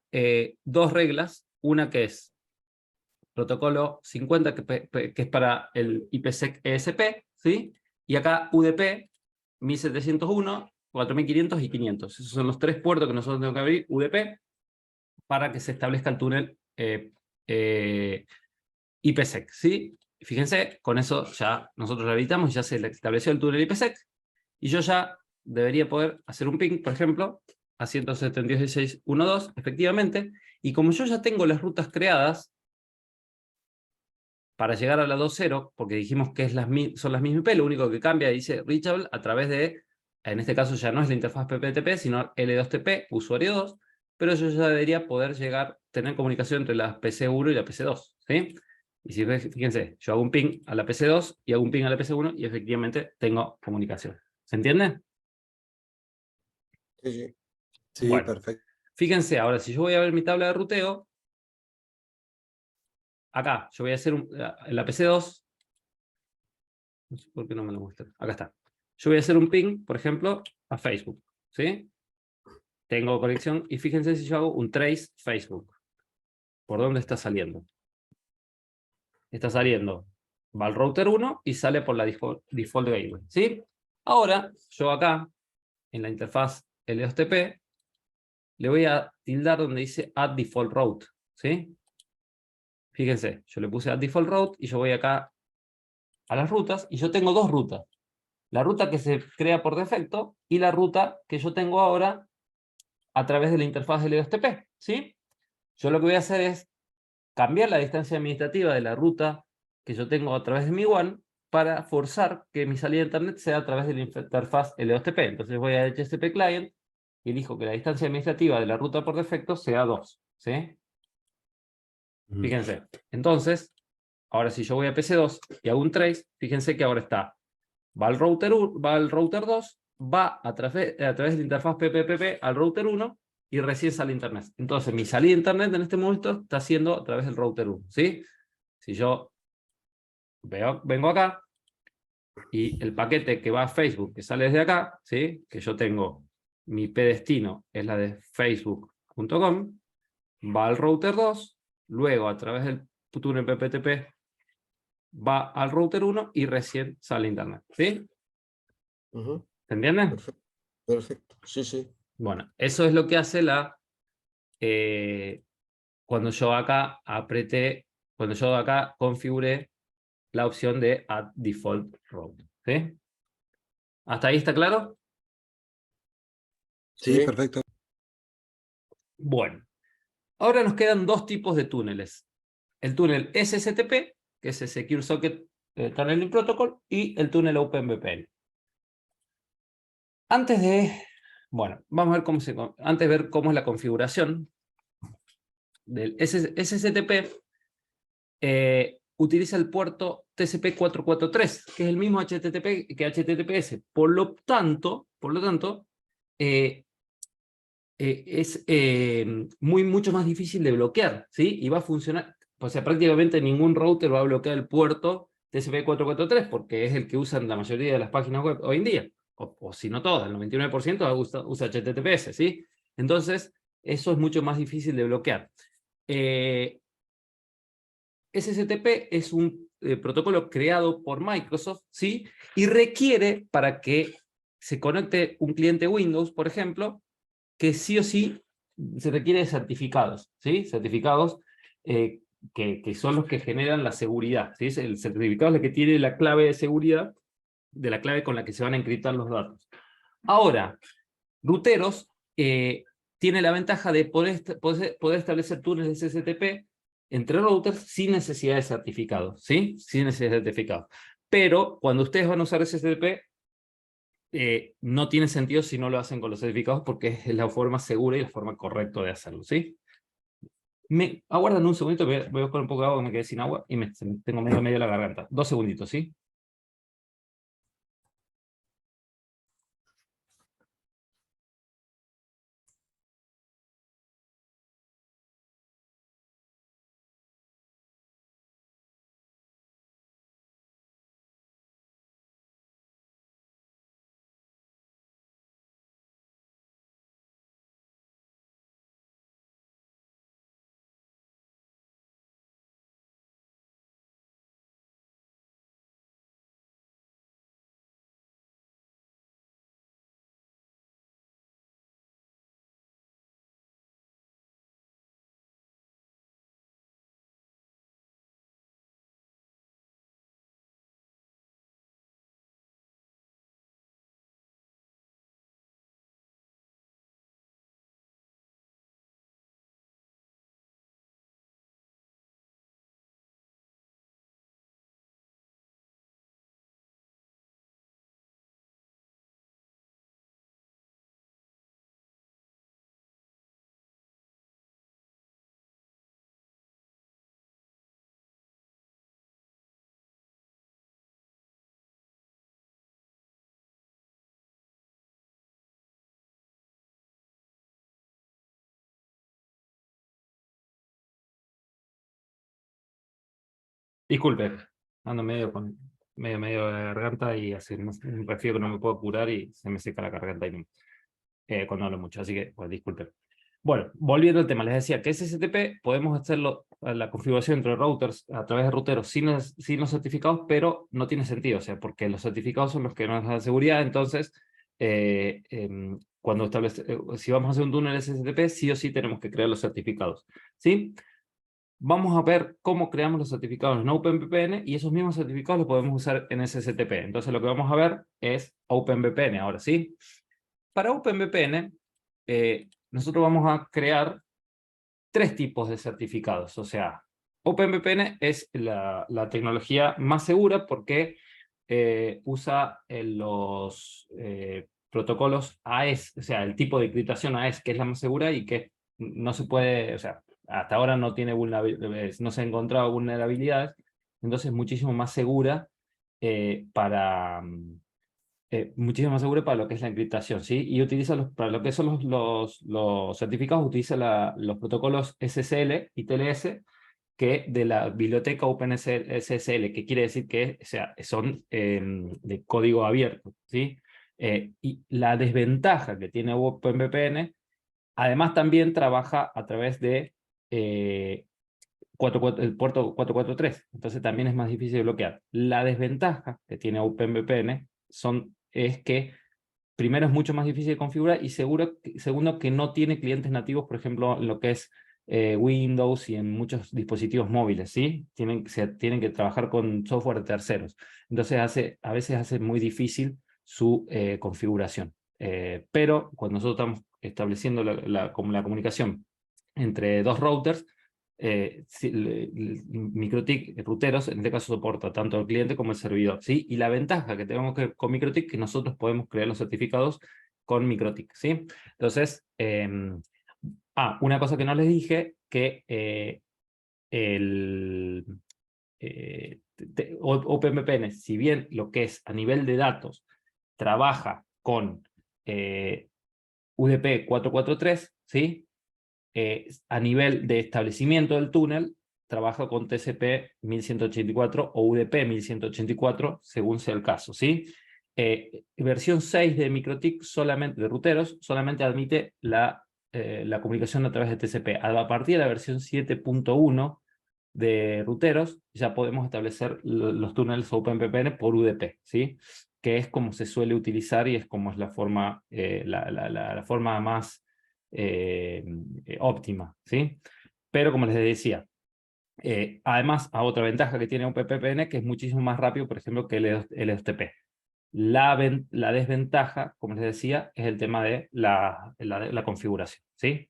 dos reglas. Una que es protocolo 50, que es para el IPsec ESP, ¿sí? Y acá UDP 1701, 4500 y 500. Esos son los 3 puertos que nosotros tenemos que abrir, UDP, para que se establezca el túnel IPsec, ¿sí? Fíjense, con eso ya nosotros lo habilitamos, ya se estableció el túnel IPsec, y yo ya debería poder hacer un ping, por ejemplo, a 172.16.1.2, efectivamente, y como yo ya tengo las rutas creadas, para llegar a la 2.0, porque dijimos que son las mismas IP, lo único que cambia dice reachable a través de, en este caso ya no es la interfaz PPTP, sino L2TP, usuario 2, pero yo ya debería poder tener comunicación entre la PC1 y la PC2, ¿sí? Y si fíjense, yo hago un ping a la PC2 y hago un ping a la PC1 y efectivamente tengo comunicación. ¿Se entiende? Sí, sí. Sí, Bueno, perfecto. fíjense, ahora si yo voy a ver mi tabla de ruteo, acá yo voy a hacer en la PC2, no sé por qué no me lo muestra, acá está. Yo voy a hacer un ping, por ejemplo, a Facebook, ¿sí? Tengo conexión y fíjense si yo hago un trace Facebook. ¿Por dónde está saliendo? Está saliendo, va al router 1 y sale por la default gateway, ¿sí? Ahora, yo acá, en la interfaz L2TP, le voy a tildar donde dice add default route, ¿sí? Fíjense, yo le puse add default route y yo voy acá a las rutas y yo tengo dos rutas. La ruta que se crea por defecto y la ruta que yo tengo ahora a través de la interfaz L2TP, ¿sí? Yo lo que voy a hacer es cambiar la distancia administrativa de la ruta que yo tengo a través de mi WAN para forzar que mi salida de internet sea a través de la interfaz L2TP. Entonces voy a HTTP Client y elijo que la distancia administrativa de la ruta por defecto sea 2, ¿sí? Fíjense. Entonces, ahora si yo voy a PC2 y hago un trace, fíjense que ahora está, va al router 2, va a través de la interfaz PPPP al router 1 y recién sale internet. Entonces, mi salida de internet en este momento está siendo a través del router 1, ¿sí? Si yo vengo acá y el paquete que va a Facebook, que sale desde acá, ¿sí? Que yo tengo, mi IP destino es la de facebook.com, va al router 2, luego a través del túnel PPTP va al router 1 y recién sale internet, ¿sí? Ujú. ¿Se entiende? Perfecto. Perfecto. Sí, sí. Bueno, eso es lo que hace eh, cuando yo acá cuando yo acá configuré la opción de Add Default Route, ¿sí? ¿Hasta ahí está claro? Sí, Sí. perfecto. Bueno, ahora nos quedan dos tipos de túneles. El túnel SSTP, que es el Secure Socket Tunneling Protocol, y el túnel OpenVPN. Bueno, vamos a ver antes de ver cómo es la configuración del SSTP, utiliza el puerto TCP/443, que es el mismo HTTP que HTTPS. Por lo tanto, eh, es mucho más difícil de bloquear, ¿sí? Y va a funcionar, o sea, prácticamente ningún router va a bloquear el puerto TCP/443 porque es el que usan la mayoría de las páginas web hoy en día, o si no todas, el 99% usa HTTPS, ¿sí? Entonces, eso es mucho más difícil de bloquear. SSTP es un protocolo creado por Microsoft, ¿sí? Y requiere, para que se conecte un cliente Windows, por ejemplo, que sí o sí se requiere de certificados, ¿sí? Certificados que son los que generan la seguridad, ¿sí? El certificado es el que tiene la clave de seguridad de la clave con la que se van a encriptar los datos. Ahora, Ruteros tiene la ventaja de poder establecer túneles de SSTP entre routers sin necesidad de certificados, ¿sí? Sin necesidad de certificados. Pero cuando ustedes van a usar SSTP, no tiene sentido si no lo hacen con los certificados porque es la forma segura y la forma correcta de hacerlo, ¿sí? Aguardan un segundito, voy a buscar un poco de agua que me quedé sin agua y tengo medio la garganta. 2 segunditos, ¿sí? Disculpe, ando medio de garganta y hace un resfrío que no me puedo curar y se me seca la garganta y cuando hablo mucho, así que pues disculpe. Bueno, volviendo al tema, les decía que SSTP podemos hacerlo la configuración entre routers a través de ruteros sin los certificados, pero no tiene sentido, o sea, porque los certificados son los que nos dan seguridad, entonces cuando si vamos a hacer un túnel SSTP, sí o sí tenemos que crear los certificados, ¿sí? Vamos a ver cómo creamos los certificados en OpenVPN y esos mismos certificados los podemos usar en SSTP. Entonces lo que vamos a ver es OpenVPN, ahora sí. Para OpenVPN, nosotros vamos a crear 3 tipos de certificados. O sea, OpenVPN es la tecnología más segura porque usa los protocolos AES, o sea, el tipo de encriptación AES, que es la más segura y que no se puede, o sea, hasta ahora no tiene no se han encontrado vulnerabilidades, entonces es muchísimo más segura muchísimo más seguro para lo que es la encriptación, ¿sí? Y utiliza para lo que son los certificados, utiliza los protocolos SSL y TLS, que de la biblioteca OpenSSL, que quiere decir que o sea, son de código abierto, ¿sí? Y la desventaja que tiene OpenVPN, además también trabaja a través de el puerto 443, entonces también es más difícil de bloquear. La desventaja que tiene OpenVPN es que primero es mucho más difícil de configurar y segundo que no tiene clientes nativos, por ejemplo, en lo que es Windows y en muchos dispositivos móviles, ¿sí? Tienen que trabajar con software de terceros. Entonces a veces hace muy difícil su configuración. Pero cuando nosotros estamos estableciendo la comunicación entre 2 routers, MikroTik ruteros, en este caso soporta tanto el cliente como el servidor, ¿sí? Y la ventaja que tenemos con MikroTik es que nosotros podemos crear los certificados con MikroTik, ¿sí? Entonces, una cosa que no les dije, que OpenVPN, si bien lo que es a nivel de datos trabaja con UDP 443, ¿sí? A nivel de establecimiento del túnel, trabaja con TCP 1184 o UDP 1184, según sea el caso, ¿sí? Versión 6 de MikroTik, solamente de ruteros, solamente admite la comunicación a través de TCP. A partir de la versión 7.1 de ruteros, ya podemos establecer los túneles OpenVPN por UDP, ¿sí? Que es como se suele utilizar y es como es la forma, la forma más óptima, ¿sí? Pero como les decía, además, a otra ventaja que tiene OpenVPN, que es muchísimo más rápido, por ejemplo, que el FTP. La desventaja, como les decía, es el tema de la configuración, ¿sí?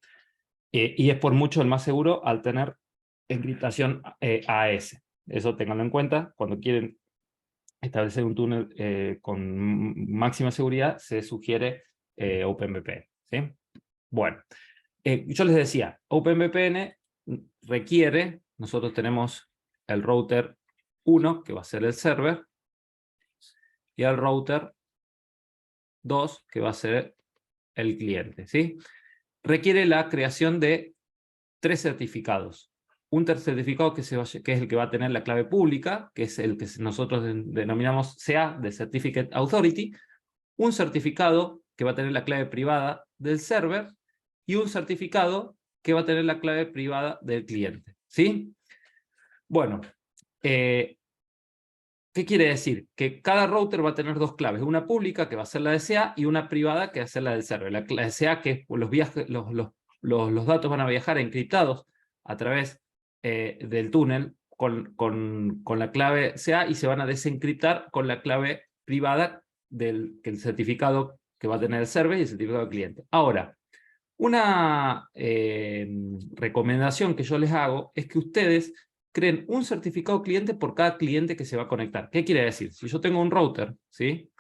Y es por mucho el más seguro al tener encriptación AES. Eso ténganlo en cuenta. Cuando quieren establecer un túnel con máxima seguridad, se sugiere OpenVPN, ¿sí? Bueno, yo les decía, OpenVPN requiere, nosotros tenemos el router 1, que va a ser el server, y el router 2, que va a ser el cliente, ¿sí? Requiere la creación de 3 certificados. Un certificado que es el que va a tener la clave pública, que es el que nosotros denominamos CA, de Certificate Authority, un certificado que va a tener la clave privada del server y un certificado que va a tener la clave privada del cliente, ¿sí? Bueno, ¿qué quiere decir? Que cada router va a tener 2 claves, una pública que va a ser la de CA y una privada que va a ser la del server. La de CA, que los datos van a viajar encriptados a través del túnel con la clave CA y se van a desencriptar con la clave privada del el certificado que va a tener el server y el certificado del cliente. Ahora, una recomendación que yo les hago es que ustedes creen un certificado cliente por cada cliente que se va a conectar. ¿Qué quiere decir? Si yo tengo un router, ¿sí?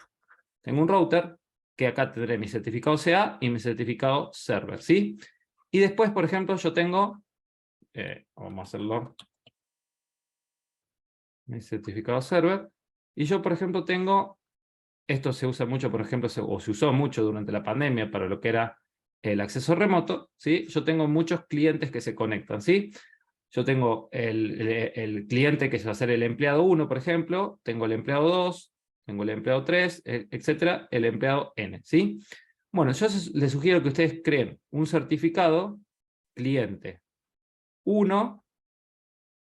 Tengo un router que acá tendré mi certificado CA y mi certificado server, ¿sí? Y después, por ejemplo, yo tengo, vamos a hacerlo, mi certificado server, y yo, por ejemplo, tengo, esto se usa mucho, por ejemplo, o se usó mucho durante la pandemia para lo que era el acceso remoto, ¿sí? Yo tengo muchos clientes que se conectan, ¿sí? Yo tengo el cliente que va a ser el empleado 1, por ejemplo, tengo el empleado 2, tengo el empleado 3, etcétera, el empleado N, ¿sí? Bueno, yo les sugiero que ustedes creen un certificado cliente 1,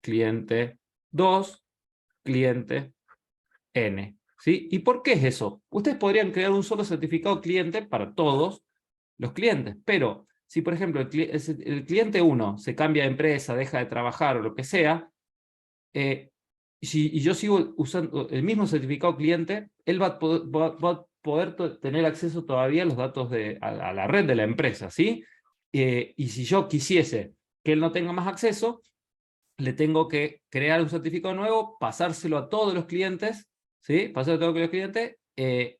cliente 2, cliente N, ¿sí? ¿Y por qué es eso? Ustedes podrían crear un solo certificado cliente para todos los clientes, pero si, por ejemplo, el cliente 1 se cambia de empresa, deja de trabajar o lo que sea, y yo sigo usando el mismo certificado cliente, él va a poder tener acceso todavía a los datos a la red de la empresa, ¿sí? Y si yo quisiese que él no tenga más acceso, le tengo que crear un certificado nuevo, pasárselo a todos los clientes, ¿sí? Pasárselo a todos los clientes,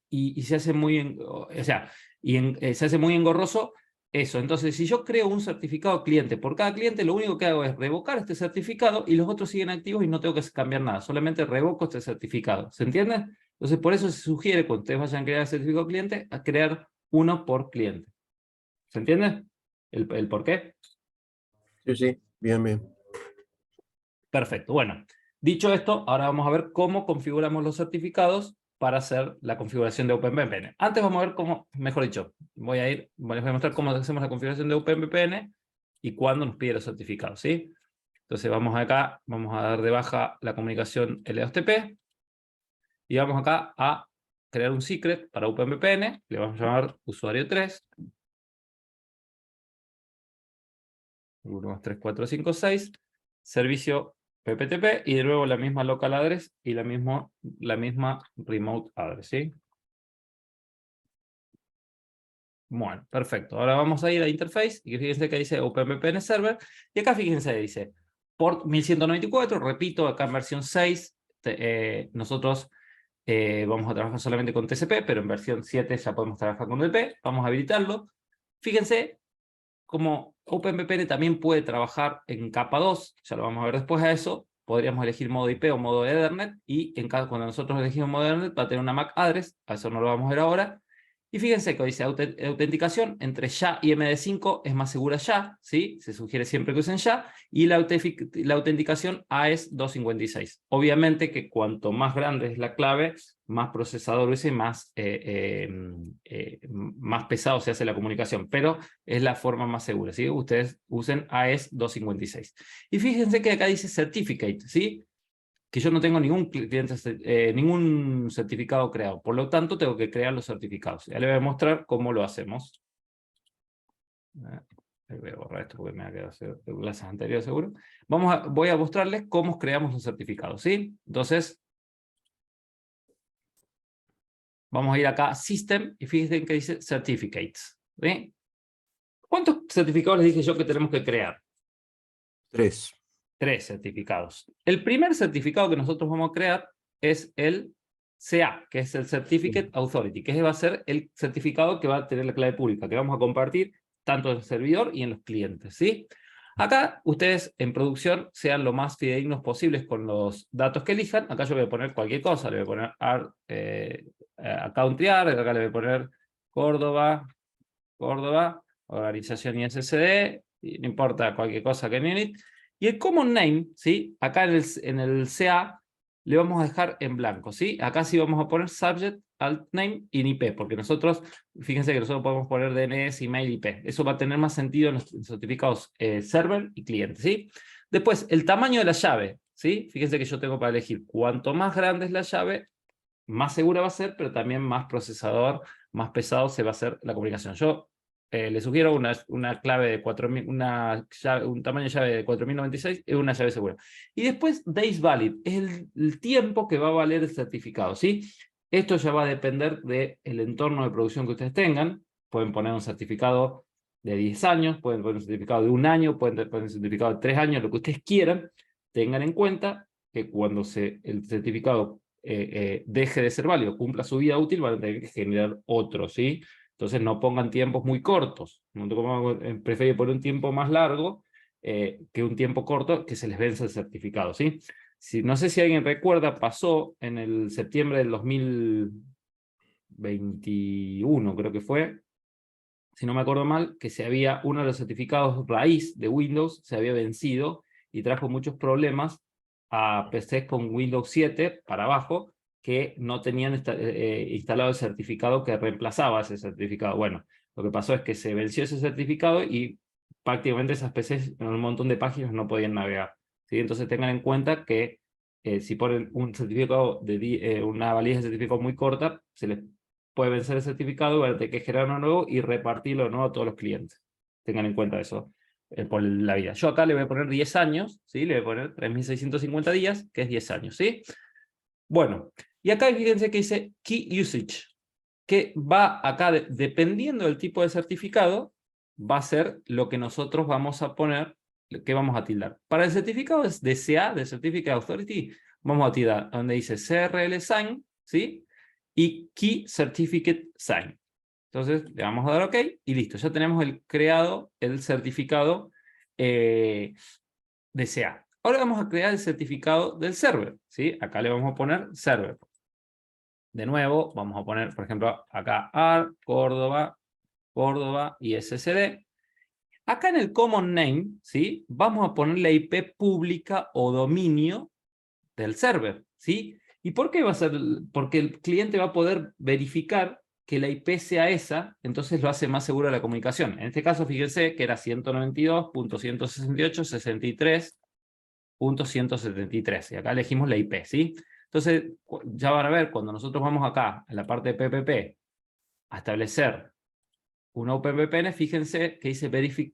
y se hace muy, se hace muy engorroso eso. Entonces, si yo creo un certificado cliente por cada cliente, lo único que hago es revocar este certificado y los otros siguen activos y no tengo que cambiar nada, solamente revoco este certificado. ¿Se entiende? Entonces, por eso se sugiere cuando ustedes vayan a crear el certificado cliente, a crear uno por cliente. ¿Se entiende? ¿El por qué? Sí, sí, bien, bien. Perfecto. Bueno, dicho esto, ahora vamos a ver cómo configuramos los certificados para hacer la configuración de OpenVPN. Antes vamos a ver cómo, mejor dicho, les voy a mostrar cómo hacemos la configuración de OpenVPN y cuándo nos pide los certificados, ¿sí? Entonces vamos acá, vamos a dar de baja la comunicación L2TP y vamos acá a crear un secret para OpenVPN, le vamos a llamar usuario 3. 1, 2, 3, 4, 5, 6, servicio PPTP y de nuevo la misma local address y la misma remote address, ¿sí? Bueno, perfecto. Ahora vamos a ir a interface y fíjense que dice OpenVPN Server y acá fíjense dice port 1194, repito, acá en versión 6 nosotros vamos a trabajar solamente con TCP, pero en versión 7 ya podemos trabajar con DP, vamos a habilitarlo. Fíjense como OpenVPN también puede trabajar en capa 2, ya lo vamos a ver después a eso, podríamos elegir modo IP o modo Ethernet, y cuando nosotros elegimos modo Ethernet va a tener una MAC address, a eso no lo vamos a ver ahora, y fíjense que dice autenticación entre SHA y MD5 es más segura SHA, ¿sí? Se sugiere siempre que usen SHA, y la autenticación AES 256. Obviamente que cuanto más grande es la clave, más procesador usa y más pesado se hace la comunicación, pero es la forma más segura, ¿sí? Ustedes usen AES 256. Y fíjense que acá dice certificate, ¿sí? Que yo no tengo ningún cliente, ningún certificado creado. Por lo tanto, tengo que crear los certificados. Ya les voy a mostrar cómo lo hacemos. Voy a borrar esto porque me ha quedado de clases anteriores seguro. Voy a mostrarles cómo creamos los certificados, ¿sí? Entonces, vamos a ir acá a System y fíjense que dice Certificates, ¿sí? ¿Cuántos certificados les dije yo que tenemos que crear? 3. 3 certificados. El primer certificado que nosotros vamos a crear es el CA, que es el Certificate Authority, que va a ser el certificado que va a tener la clave pública, que vamos a compartir tanto en el servidor y en los clientes, ¿sí? Acá ustedes en producción sean lo más fidedignos posibles con los datos que elijan. Acá yo voy a poner cualquier cosa, le voy a poner Country AR, acá le voy a poner Córdoba, organización ISSD, y no importa cualquier cosa que init. Y el common name, ¿sí? Acá en el CA le vamos a dejar en blanco, ¿sí? Acá sí vamos a poner subject, alt name y IP, porque nosotros, fíjense que nosotros podemos poner DNS, email, IP. Eso va a tener más sentido en los certificados server y cliente, ¿sí? Después, el tamaño de la llave, ¿sí? Fíjense que yo tengo para elegir cuanto más grande es la llave, más segura va a ser, pero también más procesador, más pesado se va a hacer la comunicación. Yo le sugiero una clave de 4000, un tamaño de llave de 4096, es una llave segura. Y después, days valid, es el tiempo que va a valer el certificado, ¿sí? Esto ya va a depender del entorno de producción que ustedes tengan. Pueden poner un certificado de 10 años, pueden poner un certificado de 1 año, pueden poner un certificado de 3 años, lo que ustedes quieran. Tengan en cuenta que cuando el certificado deje de ser válido, cumpla su vida útil, van a tener que generar otro, ¿sí? Entonces no pongan tiempos muy cortos, prefieren poner un tiempo más largo que un tiempo corto que se les vence el certificado, ¿sí? No sé si alguien recuerda, pasó en el septiembre del 2021, creo que fue, si no me acuerdo mal, que uno de los certificados raíz de Windows se había vencido y trajo muchos problemas a PCs con Windows 7 para abajo, que no tenían instalado el certificado que reemplazaba ese certificado. Bueno, lo que pasó es que se venció ese certificado y prácticamente esas PCs en un montón de páginas no podían navegar, ¿sí? Entonces tengan en cuenta que si ponen un certificado una validez de certificado muy corta, se les puede vencer el certificado, van a tener que generar uno nuevo y repartirlo de nuevo a todos los clientes. Tengan en cuenta eso por la vida. Yo acá le voy a poner 10 años, ¿sí? Le voy a poner 3.650 días, que es 10 años, ¿sí? Bueno, y acá fíjense que dice Key Usage, que va acá, dependiendo del tipo de certificado, va a ser lo que nosotros vamos a poner, que vamos a tildar. Para el certificado de CA, de Certificate Authority, vamos a tildar donde dice CRL Sign, ¿sí? Y Key Certificate Sign. Entonces le vamos a dar OK y listo. Ya tenemos el certificado de CA. Ahora vamos a crear el certificado del server, ¿sí? Acá le vamos a poner server. De nuevo, vamos a poner, por ejemplo, acá AR, Córdoba y SSD. Acá en el common name, ¿sí? Vamos a poner la IP pública o dominio del server, ¿sí? ¿Y por qué va a ser? Porque el cliente va a poder verificar que la IP sea esa, entonces lo hace más seguro la comunicación. En este caso, fíjense que era 192.168.63.173, y acá elegimos la IP, ¿sí? Entonces, ya van a ver, cuando nosotros vamos acá, en la parte de PPP, a establecer un OpenVPN, fíjense que dice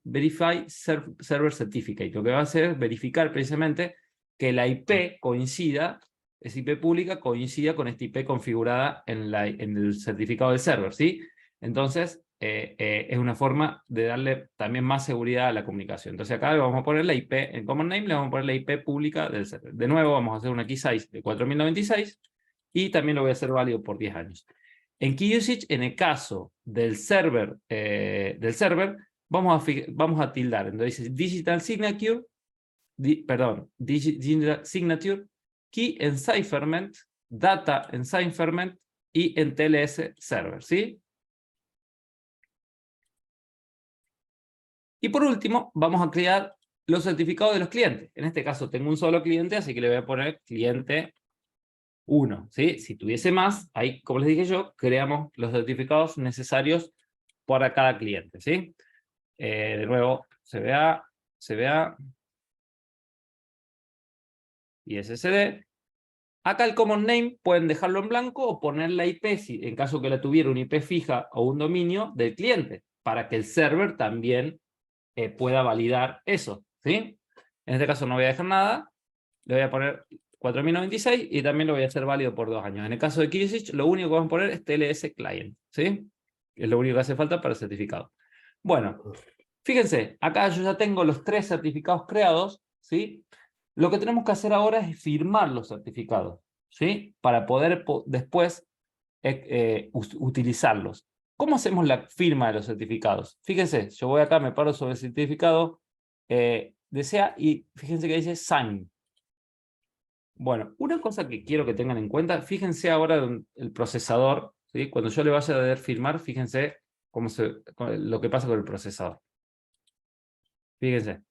Verify Server Certificate. Lo que va a hacer es verificar precisamente que la IP coincida, esa IP pública coincida con esta IP configurada en el certificado del server, ¿sí? Entonces, es una forma de darle también más seguridad a la comunicación. Entonces acá le vamos a poner la IP, en Common Name le vamos a poner la IP pública del server. De nuevo, vamos a hacer una key size de 4096 y también lo voy a hacer válido por 10 años. En Key Usage, en el caso del server, vamos a tildar. Entonces dice Digital Signature, Digital Signature, Key Encipherment, Data Encipherment y en TLS Server, ¿sí? Y por último, vamos a crear los certificados de los clientes. En este caso tengo un solo cliente, así que le voy a poner cliente 1, ¿sí? Si tuviese más, ahí, como les dije yo, creamos los certificados necesarios para cada cliente, ¿sí? De nuevo, CBA y SSD. Acá el common name pueden dejarlo en blanco o poner la IP, si, en caso que la tuviera una IP fija o un dominio del cliente, para que el server también pueda validar eso, ¿sí? En este caso no voy a dejar nada, le voy a poner 4096 y también lo voy a hacer válido por 2 años. En el caso de KeyUsage, lo único que vamos a poner es TLS Client, ¿sí? Es lo único que hace falta para el certificado. Bueno, fíjense, acá yo ya tengo los 3 certificados creados, ¿sí? Lo que tenemos que hacer ahora es firmar los certificados, ¿sí? Para poder después utilizarlos. ¿Cómo hacemos la firma de los certificados? Fíjense, yo voy acá, me paro sobre el certificado desea y fíjense que dice Sign. Bueno, una cosa que quiero que tengan en cuenta, fíjense ahora el procesador, ¿sí? Cuando yo le vaya a dar firmar, fíjense lo que pasa con el procesador. Fíjense.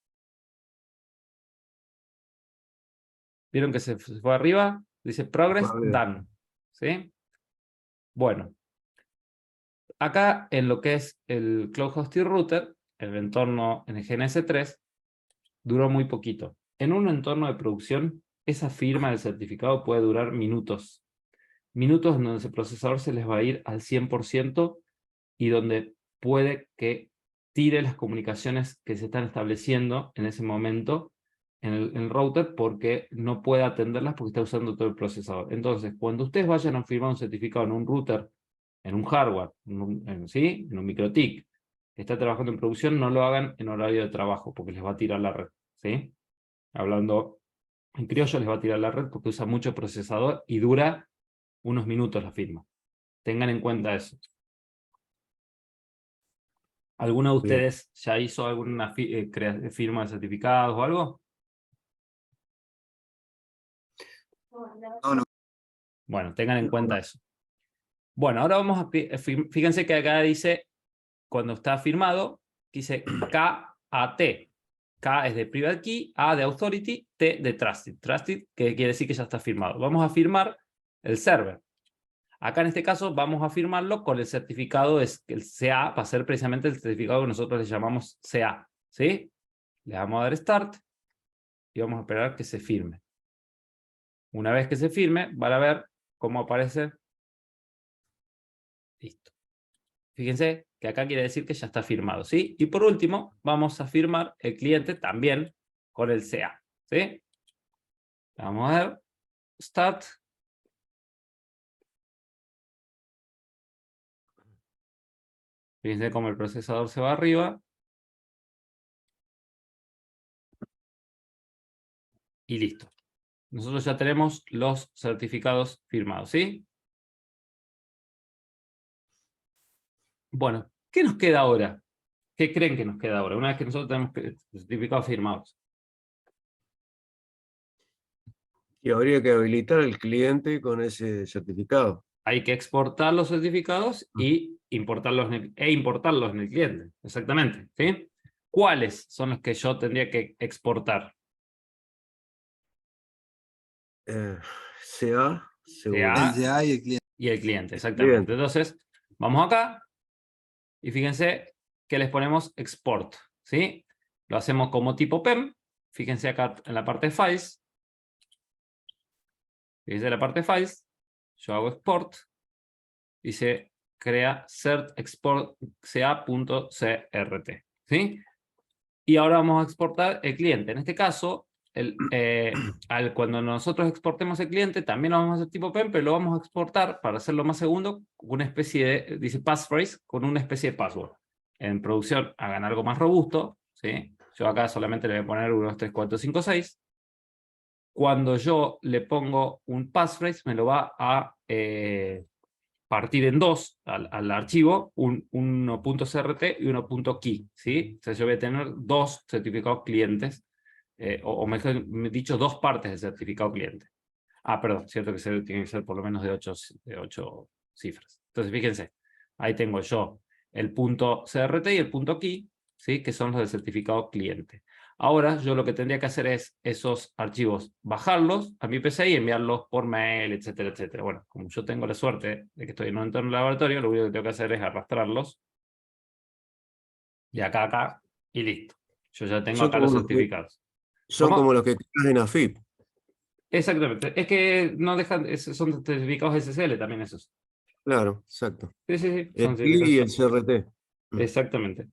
¿Vieron que se fue arriba? Dice Progress Done, ¿sí? Bueno. Acá en lo que es el Cloud Hosting Router, el entorno NGNS3, duró muy poquito. En un entorno de producción, esa firma del certificado puede durar minutos. Minutos en donde el procesador se les va a ir al 100% y donde puede que tire las comunicaciones que se están estableciendo en ese momento en el router porque no puede atenderlas porque está usando todo el procesador. Entonces, cuando ustedes vayan a firmar un certificado en un router, en un hardware, ¿sí? En un MikroTik, que está trabajando en producción, no lo hagan en horario de trabajo porque les va a tirar la red, ¿sí? Hablando en criollo, les va a tirar la red porque usa mucho procesador y dura unos minutos la firma. Tengan en cuenta eso. ¿Alguno de ustedes ya hizo alguna firma de certificados o algo? No. Bueno, tengan en cuenta eso. Bueno, ahora vamos a... Fíjense que acá dice, cuando está firmado, dice KAT. K es de private key, A de authority, T de trusted. Trusted, que quiere decir que ya está firmado. Vamos a firmar el server. Acá en este caso vamos a firmarlo con el certificado, el CA, va a ser precisamente el certificado que nosotros le llamamos CA. ¿Sí? Le vamos a dar Start y vamos a esperar que se firme. Una vez que se firme, van a ver cómo aparece. Listo. Fíjense que acá quiere decir que ya está firmado, ¿sí? Y por último, vamos a firmar el cliente también con el CA, ¿sí? Vamos a ver. Start. Fíjense cómo el procesador se va arriba. Y listo. Nosotros ya tenemos los certificados firmados, ¿sí? Bueno, ¿qué nos queda ahora? ¿Qué creen que nos queda ahora? Una vez que nosotros tenemos certificados firmados. Y habría que habilitar al cliente con ese certificado. Hay que exportar los certificados y importarlos importarlos en el cliente. Exactamente, ¿sí? ¿Cuáles son los que yo tendría que exportar? CA, seguro. CA. El CA y el cliente. Y el cliente, Bien. exactamente. Entonces, vamos acá y fíjense que les ponemos export, ¿sí? Lo hacemos como tipo PEM. Fíjense acá en la parte de files. Fíjense en la parte de files. Yo hago export y se crea cert export ca.crt, ¿sí? Y ahora vamos a exportar el cliente. En este caso, cuando nosotros exportemos el cliente, también lo vamos a hacer tipo PEM, pero lo vamos a exportar para hacerlo más segundo, con una especie de, dice passphrase, con una especie de password. En producción hagan algo más robusto, ¿sí? Yo acá solamente le voy a poner 1, 2, 3, 4, 5, 6. Cuando yo le pongo un passphrase, me lo va a partir en dos al archivo, un 1.crt y 1.key, ¿sí? O sea, yo voy a tener dos certificados clientes, o mejor dicho, dos partes de certificado cliente. Ah, perdón, cierto que tiene que ser por lo menos de 8 cifras. Entonces, fíjense, ahí tengo yo el punto CRT y el punto key, ¿sí? Que son los del certificado cliente. Ahora, yo lo que tendría que hacer es esos archivos, bajarlos a mi PC y enviarlos por mail, etcétera, etcétera. Bueno, como yo tengo la suerte de que estoy en un entorno laboratorio, lo único que tengo que hacer es arrastrarlos de acá a acá y listo. Yo ya tengo Son acá los como certificados. son ¿Cómo? como los que creas en AFIP. Exactamente. Es que no dejan, son certificados SSL también esos. Claro, exacto. Sí, sí, sí, son El PI y certificados. el CRT. Exactamente.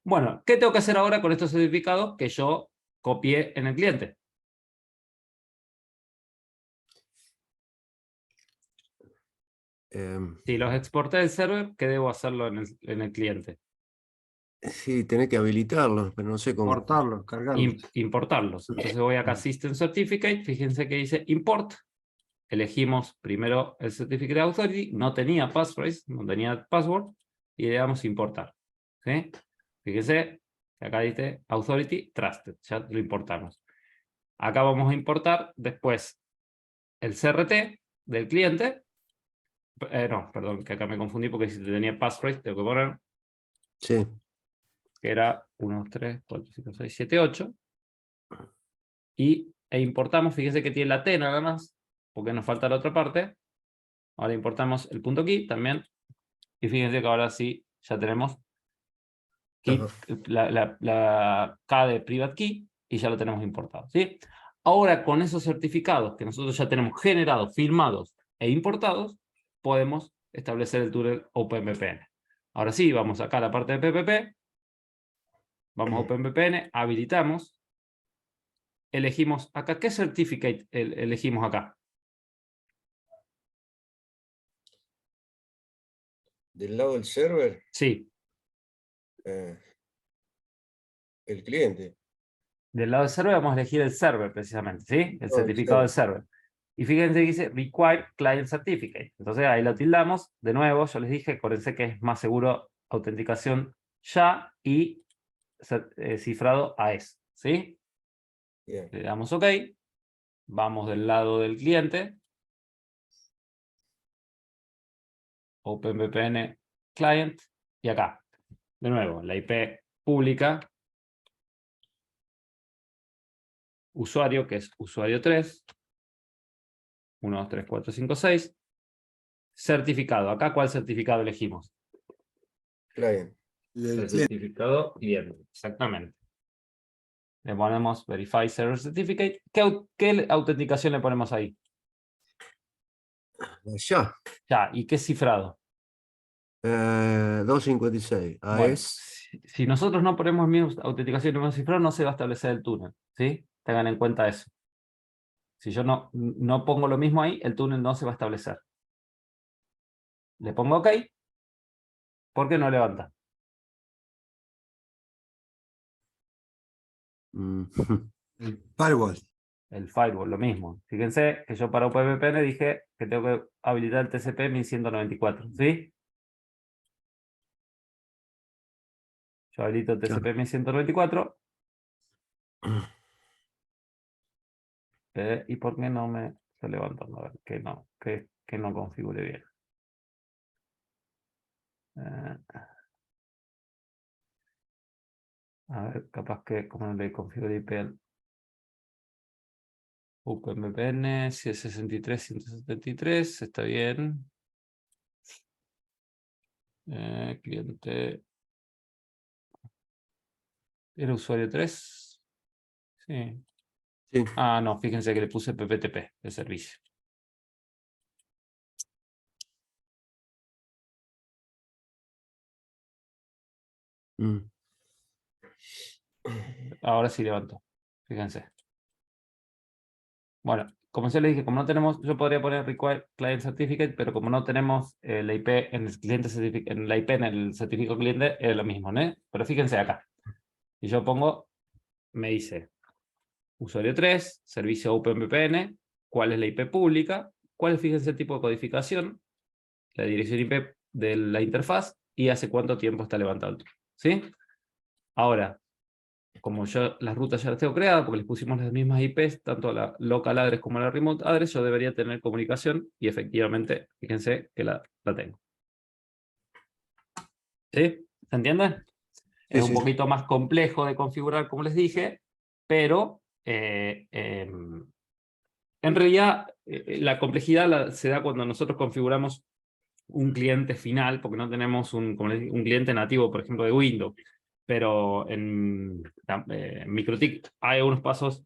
Bueno, ¿qué tengo que hacer ahora con estos certificados que yo copié en el cliente? Si los exporté del server, ¿qué debo hacerlo en el cliente? Sí, tenés que habilitarlos, pero no sé cómo. Cortarlo, cargarlo. Importarlos. Entonces voy acá a System Certificate, fíjense que dice Import. Elegimos primero el Certificate Authority, no tenía passphrase, no tenía password, y le damos importar. ¿Sí? Fíjense que acá dice Authority Trusted, ya lo importamos. Acá vamos a importar después el CRT del cliente. No, perdón, que acá me confundí porque si tenía passphrase, tengo que poner Sí. que era 1, 3, 4, 5, 6, 7, 8. E importamos, fíjense que tiene la T nada más, porque nos falta la otra parte. Ahora importamos el punto key también. Y fíjense que ahora sí ya tenemos key, Ajá. la K de private key y ya lo tenemos importado, ¿sí? Ahora con esos certificados que nosotros ya tenemos generados, firmados e importados, podemos establecer el túnel OpenVPN. Ahora sí, vamos acá a la parte de PPP, vamos a OpenVPN, habilitamos, elegimos acá, ¿qué certificate elegimos acá? Del lado del server, Sí, el cliente. del lado del server vamos a elegir el server precisamente, ¿sí? El No, el certificado del server. server. Y fíjense que dice Require Client Certificate. Entonces ahí lo tildamos. De nuevo, yo les dije, acuérdense que es más seguro autenticación ya y cifrado AES, ¿sí? Bien. Le damos OK. Vamos del lado del cliente. OpenVPN Client. Y acá, de nuevo, la IP pública usuario, que es usuario 3. 1, 2, 3, 4, 5, 6. Certificado. Acá, ¿cuál certificado elegimos? Client. El El cliente. certificado cliente. Exactamente. Le ponemos Verify Server Certificate. ¿Qué autenticación le ponemos ahí? Allá. Ya. ¿Y qué cifrado? 256. Bueno, AES. si nosotros no ponemos mi autenticación y mi cifrado, no se va a establecer el túnel. ¿Sí? Tengan en cuenta eso. Si yo no pongo lo mismo ahí, el túnel no se va a establecer. Le pongo OK. ¿Por qué no levanta? Mm, El firewall. El firewall, lo mismo. Fíjense que yo para OpenVPN dije que tengo que habilitar el TCP 1194. ¿Sí? Yo habilito el claro. TCP 1194. ¿Y por qué no me está levantando? A ver, que no configure bien. A ver, capaz que como no le configure IP al OpenVPN, si es 63.173, está bien. Cliente. ¿Era usuario 3? Sí. Sí. Ah, no, fíjense que le puse PPTP de servicio. Mm. Ahora sí levantó. Fíjense. Bueno, como ya les dije, como no tenemos, yo podría poner require client certificate, pero como no tenemos la IP en el cliente en la IP en el certificado cliente, es lo mismo, ¿no? Pero fíjense acá. Y yo pongo, me dice usuario 3, servicio OpenVPN, cuál es la IP pública, cuál es, fíjense, el tipo de codificación, la dirección IP de la interfaz y hace cuánto tiempo está levantando. ¿Sí? Ahora, como yo las rutas ya las tengo creadas, porque les pusimos las mismas IPs, tanto a la local address como a la remote address, yo debería tener comunicación y efectivamente, fíjense que la tengo. ¿Sí? ¿Se entiende? Es Sí, un sí. poquito más complejo de configurar, como les dije, pero en realidad la complejidad se da cuando nosotros configuramos un cliente final, porque no tenemos un cliente nativo, por ejemplo, de Windows. Pero en MikroTik hay unos pasos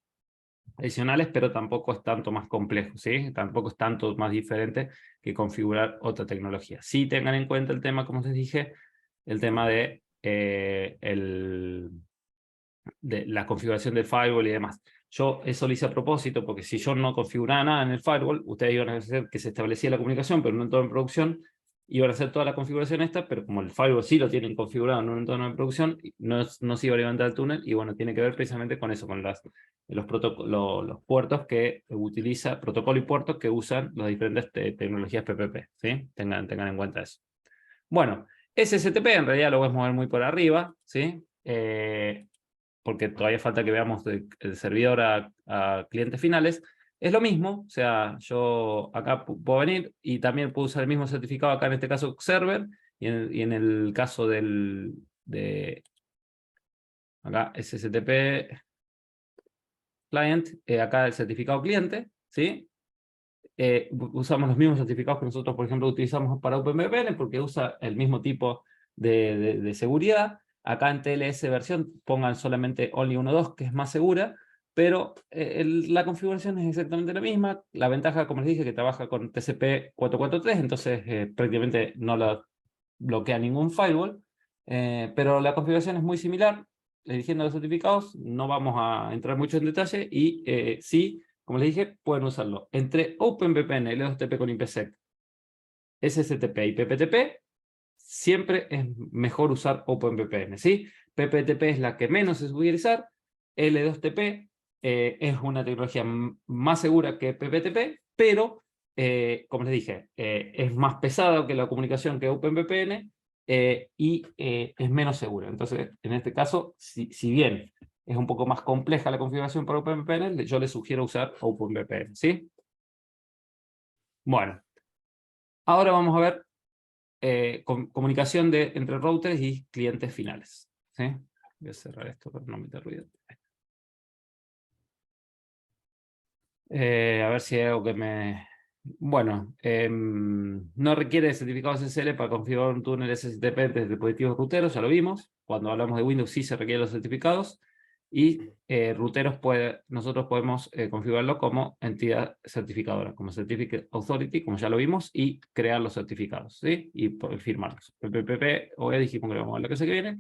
adicionales, pero tampoco es tanto más complejo, ¿sí? Tampoco es tanto más diferente que configurar otra tecnología. Sí tengan en cuenta el tema, como les dije, el tema de, de la configuración del firewall y demás. Yo eso lo hice a propósito, porque si yo no configuraba nada en el firewall, ustedes iban a hacer que se establecía la comunicación, pero en un entorno de producción, iban a hacer toda la configuración esta, pero como el firewall sí lo tienen configurado en un entorno de producción, no se iba a levantar el túnel, y bueno, tiene que ver precisamente con eso, con los puertos que utiliza, protocolo y puertos que usan las diferentes tecnologías PPP, ¿sí? Tengan en cuenta eso. Bueno, SSTP en realidad lo voy a mover muy por arriba, ¿sí? Porque todavía falta que veamos el servidor a clientes finales. Es lo mismo, o sea, yo acá puedo venir y también puedo usar el mismo certificado acá, en este caso server, y en el caso de acá SSTP client, acá el certificado cliente, ¿sí? Usamos los mismos certificados que nosotros, por ejemplo, utilizamos para OpenVPN, porque usa el mismo tipo de seguridad. Acá en TLS versión pongan solamente Only 1.2, que es más segura, pero la configuración es exactamente la misma. La ventaja, como les dije, que trabaja con TCP 443, entonces prácticamente no la bloquea ningún firewall, pero la configuración es muy similar. Eligiendo los certificados, no vamos a entrar mucho en detalle, y sí, como les dije, pueden usarlo entre OpenVPN, L2TP con IPsec, SSTP y PPTP. Siempre es mejor usar OpenVPN, ¿sí? PPTP es la que menos es utilizar. L2TP es una tecnología más segura que PPTP, pero, como les dije, es más pesado que la comunicación que OpenVPN, y es menos segura. Entonces, en este caso, si bien es un poco más compleja la configuración para OpenVPN, yo les sugiero usar OpenVPN, ¿sí? Bueno, ahora vamos a ver comunicación entre routers y clientes finales, ¿sí? Voy a cerrar esto para no meter ruido. A ver si hay algo que me... Bueno, no requiere certificados SSL para configurar un túnel SSTP desde dispositivos ruteros, ya lo vimos. Cuando hablamos de Windows sí se requieren los certificados. Y ruteros nosotros podemos configurarlo como entidad certificadora, como Certificate Authority, como ya lo vimos, y crear los certificados, ¿sí? Y firmarlos. PPP, hoy dijimos que lo vamos a ver la clase que viene.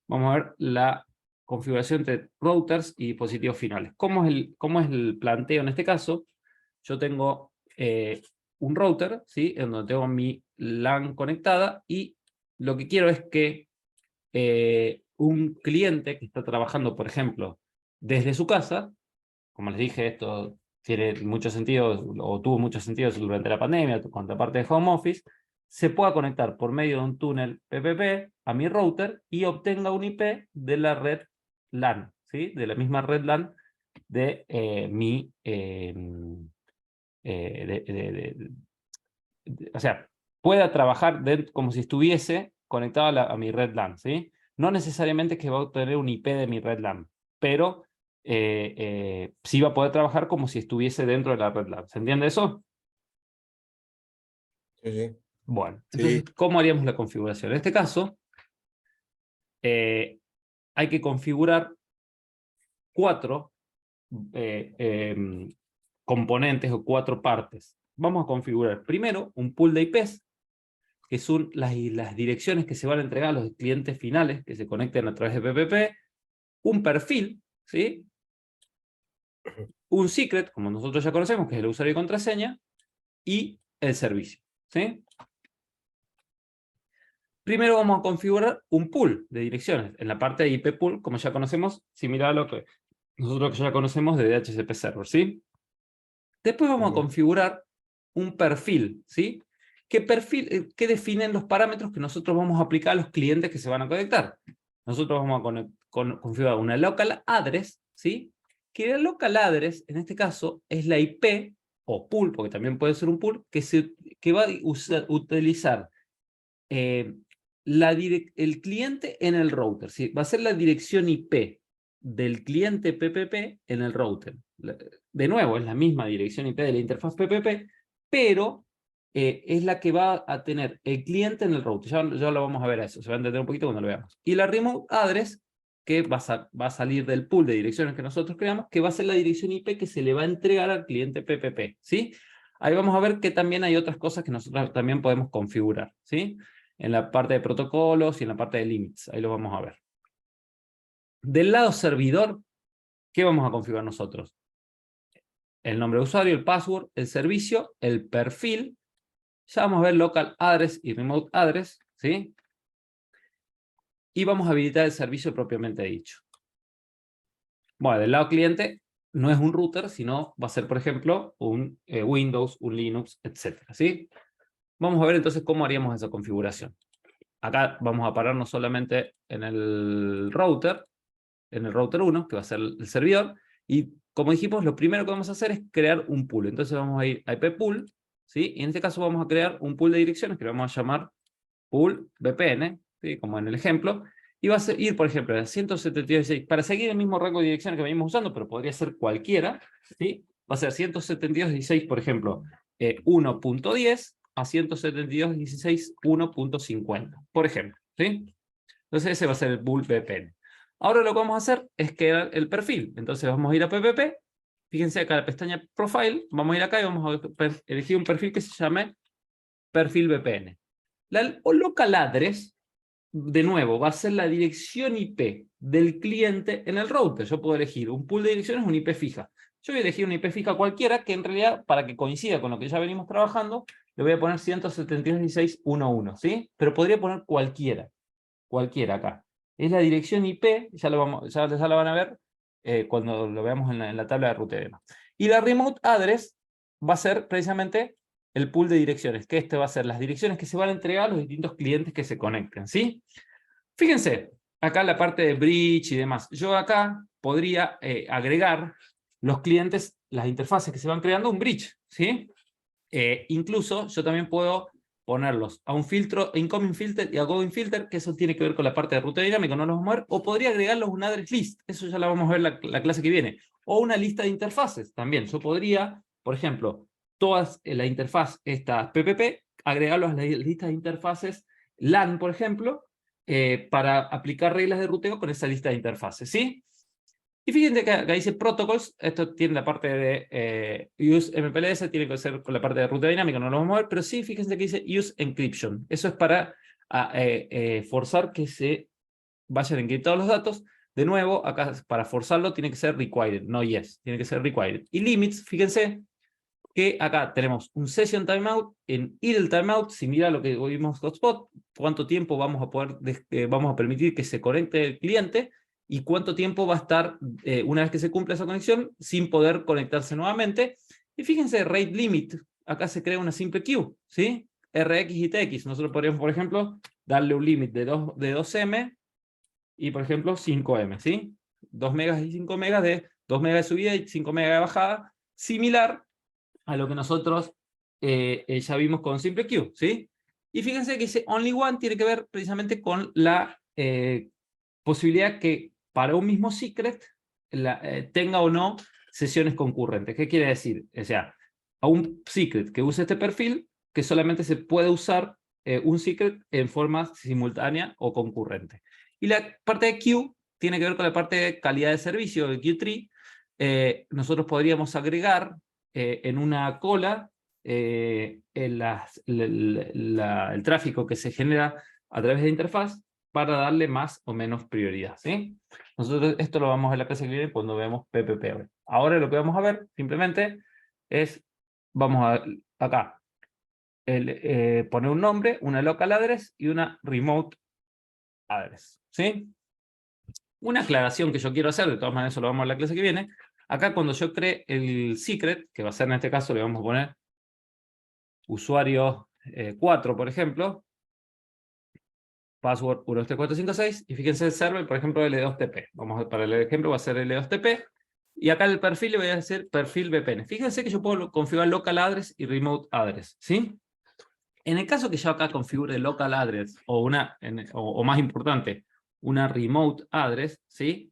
Vamos a ver la configuración de routers y dispositivos finales. ¿Cómo es el planteo en este caso? Yo tengo un router, ¿sí? En donde tengo mi LAN conectada y lo que quiero es que un cliente que está trabajando, por ejemplo, desde su casa, como les dije, esto tiene mucho sentido, o tuvo mucho sentido durante la pandemia, con la parte de home office, se pueda conectar por medio de un túnel PPP a mi router y obtenga un IP de la red LAN, ¿sí? De la misma red LAN de o sea, pueda trabajar como si estuviese conectado a mi red LAN, ¿sí? No necesariamente es que va a obtener un IP de mi red LAN, pero sí va a poder trabajar como si estuviese dentro de la red LAN. ¿Se entiende eso? Sí, sí. Bueno, entonces, Sí. ¿cómo haríamos la configuración? En este caso, hay que configurar 4 componentes o 4 partes. Vamos a configurar primero un pool de IPs, que son las direcciones que se van a entregar a los clientes finales que se conecten a través de PPP, un perfil, ¿sí? Un secret, como nosotros ya conocemos, que es el usuario y contraseña, y el servicio, ¿sí? Primero vamos a configurar un pool de direcciones. En la parte de IP pool, como ya conocemos, similar a lo que nosotros ya conocemos de DHCP server, ¿sí? Después vamos a configurar un perfil, ¿sí? ¿Qué definen los parámetros que nosotros vamos a aplicar a los clientes que se van a conectar? Nosotros vamos a configurar una local address, ¿sí? Que el local address, en este caso, es la IP o pool, porque también puede ser un pool, que va a utilizar el cliente en el router, ¿sí? Va a ser la dirección IP del cliente PPP en el router. De nuevo, es la misma dirección IP de la interfaz PPP, pero es la que va a tener el cliente en el router. Ya lo vamos a ver a eso, se va a entender un poquito cuando lo veamos. Y la remote address, que va a salir del pool de direcciones que nosotros creamos, que va a ser la dirección IP que se le va a entregar al cliente PPP, ¿sí? Ahí vamos a ver que también hay otras cosas que nosotros también podemos configurar, ¿sí? En la parte de protocolos y en la parte de limits. Ahí lo vamos a ver. Del lado servidor, ¿qué vamos a configurar nosotros? El nombre de usuario, el password, el servicio, el perfil. Ya vamos a ver local address y remote address, ¿sí? Y vamos a habilitar el servicio propiamente dicho. Bueno, del lado cliente no es un router, sino va a ser, por ejemplo, un Windows, un Linux, etcétera, ¿sí? Vamos a ver entonces cómo haríamos esa configuración. Acá vamos a pararnos solamente en el router 1, que va a ser el servidor, y como dijimos, lo primero que vamos a hacer es crear un pool. Entonces vamos a ir a IP pool, ¿sí? Y en este caso vamos a crear un pool de direcciones que lo vamos a llamar pool VPN, ¿sí? Como en el ejemplo, y va a ir, por ejemplo, a 172.16, para seguir el mismo rango de direcciones que venimos usando, pero podría ser cualquiera, ¿sí? Va a ser 172.16, por ejemplo, 1.10 a 172.16, 1.50, por ejemplo, ¿sí? Entonces ese va a ser el pool VPN. Ahora lo que vamos a hacer es crear el perfil. Entonces vamos a ir a PPP. Fíjense acá en la pestaña Profile. Vamos a ir acá y vamos a elegir un perfil que se llame Perfil VPN. La local address, de nuevo, va a ser la dirección IP del cliente en el router. Yo puedo elegir un pool de direcciones, una IP fija. Yo voy a elegir una IP fija cualquiera que en realidad, para que coincida con lo que ya venimos trabajando, le voy a poner 172.16.1.1, ¿sí? Pero podría poner cualquiera acá. Es la dirección IP, ya la van a ver cuando lo veamos en la tabla de router. Y la remote address va a ser precisamente el pool de direcciones, que este va a ser las direcciones que se van a entregar a los distintos clientes que se conecten, ¿sí? Fíjense, acá la parte de bridge y demás. Yo acá podría agregar los clientes, las interfaces que se van creando, un bridge, ¿sí? Incluso yo también puedo ponerlos a un filtro, incoming filter y outgoing filter, que eso tiene que ver con la parte de ruta dinámica, no los vamos a ver, o podría agregarlos a un address list, eso ya la vamos a ver la clase que viene. O una lista de interfaces también. Yo podría, por ejemplo, todas la interfaz, esta PPP, agregarlos a las listas de interfaces LAN, por ejemplo, para aplicar reglas de ruteo con esa lista de interfaces, ¿sí? Y fíjense que acá dice protocols, esto tiene la parte de use MPLS, tiene que ser con la parte de ruta dinámica, no lo vamos a ver, pero sí, fíjense que dice use encryption. Eso es para forzar que se vayan encriptados los datos. De nuevo, acá para forzarlo tiene que ser required, no yes, tiene que ser required. Y limits, fíjense que acá tenemos un session timeout, en idle timeout, similar a lo que vimos hotspot, cuánto tiempo vamos a poder, vamos a permitir que se conecte el cliente, y cuánto tiempo va a estar, una vez que se cumpla esa conexión, sin poder conectarse nuevamente. Y fíjense, rate limit, acá se crea una simple queue, ¿sí? RX y TX, nosotros podríamos, por ejemplo, darle un límite de 2M, y por ejemplo 5M, ¿sí? 2 megas y 5 megas de 2 megas de subida y 5 megas de bajada, similar a lo que nosotros ya vimos con Simple Queue, ¿sí? Y fíjense que dice Only One tiene que ver precisamente con la posibilidad que para un mismo secret tenga o no sesiones concurrentes. ¿Qué quiere decir? O sea, a un secret que use este perfil, que solamente se puede usar un secret en forma simultánea o concurrente. Y la parte de queue tiene que ver con la parte de calidad de servicio, el queue tree. Nosotros podríamos agregar en una cola el tráfico que se genera a través de interfaz para darle más o menos prioridad, ¿sí? Nosotros esto lo vamos a ver la clase que viene cuando veamos PPP. Ahora lo que vamos a ver simplemente es, vamos a acá, poner un nombre, una local address y una remote address, ¿sí? Una aclaración que yo quiero hacer, de todas maneras eso lo vamos a ver la clase que viene. Acá cuando yo cree el secret, que va a ser en este caso, le vamos a poner usuario 4, por ejemplo, password 1234556, y fíjense el server, por ejemplo, L2TP. Para el ejemplo va a ser L2TP, y acá el perfil le voy a decir perfil VPN. Fíjense que yo puedo configurar local address y remote address, ¿sí? En el caso que yo acá configure local address, o más importante, una remote address, ¿sí?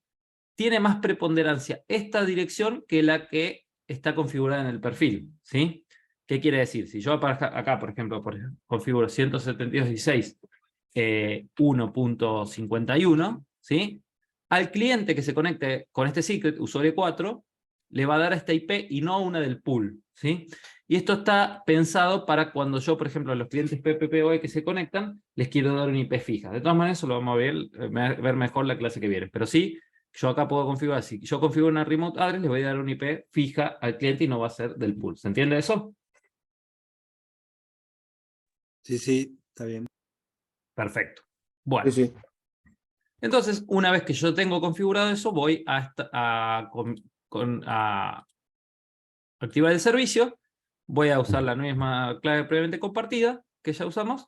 Tiene más preponderancia esta dirección que la que está configurada en el perfil, ¿sí? ¿Qué quiere decir? Si yo acá, por ejemplo, configuro 172.16.1.51, ¿sí? Al cliente que se conecte con este secret, usuario 4, le va a dar esta IP y no una del pool, ¿sí? Y esto está pensado para cuando yo, por ejemplo, a los clientes PPPoE que se conectan, les quiero dar una IP fija. De todas maneras, eso lo vamos a ver mejor la clase que viene. Pero sí, yo acá puedo configurar, si yo configuro una remote address, le voy a dar una IP fija al cliente y no va a ser del pool. ¿Se entiende eso? Sí, sí, está bien. Perfecto. Bueno, Sí, sí. entonces, una vez que yo tengo configurado eso, voy a activar el servicio, voy a usar la misma clave previamente compartida que ya usamos,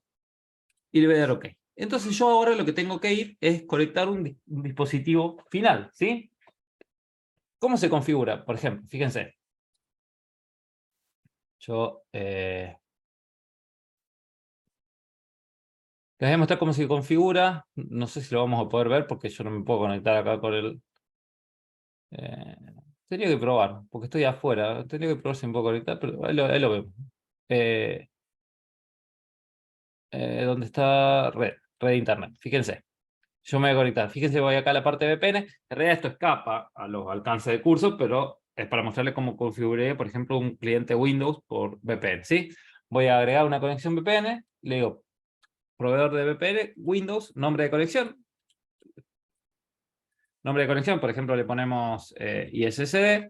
y le voy a dar OK. Entonces yo ahora lo que tengo que ir es conectar un dispositivo final, ¿sí? ¿Cómo se configura? Por ejemplo, fíjense. Yo les voy a mostrar cómo se configura. No sé si lo vamos a poder ver porque yo no me puedo conectar acá con el... Tenía que probar, porque estoy afuera. Tenía que probar si me puedo conectar, pero ahí lo vemos. ¿Dónde está red internet? Fíjense. Yo me voy a conectar. Fíjense, voy acá a la parte de VPN. En realidad esto escapa a los alcances de curso, pero es para mostrarles cómo configuré, por ejemplo, un cliente Windows por VPN, ¿sí? Voy a agregar una conexión VPN. Le digo, proveedor de VPN, Windows, nombre de conexión. Nombre de conexión, por ejemplo, le ponemos ISSD.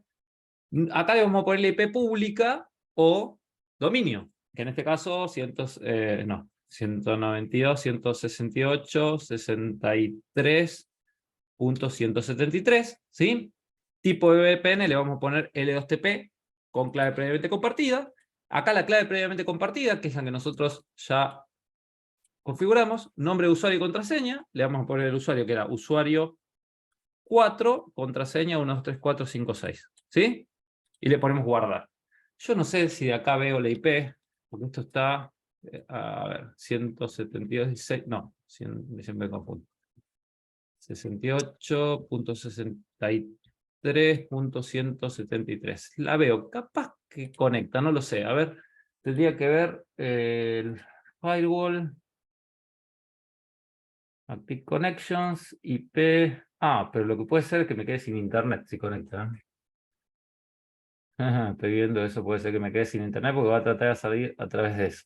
Acá le vamos a poner la IP pública o dominio, que en este caso 192.168.63.173, ¿sí? Tipo de VPN le vamos a poner L2TP con clave previamente compartida. Acá la clave previamente compartida, que es la que nosotros ya configuramos, nombre de usuario y contraseña, le vamos a poner el usuario que era usuario 4, contraseña 123456, ¿sí? Y le ponemos guardar. Yo no sé si de acá veo la IP, porque esto está, a ver, 172.16, no, siempre me confundo. 68.63. 3.173. La veo, capaz que conecta, no lo sé. A ver, tendría que ver el firewall. Active Connections, IP. Ah, pero lo que puede ser es que me quede sin internet si conecta. Ajá, estoy viendo eso, puede ser que me quede sin internet porque va a tratar de salir a través de eso.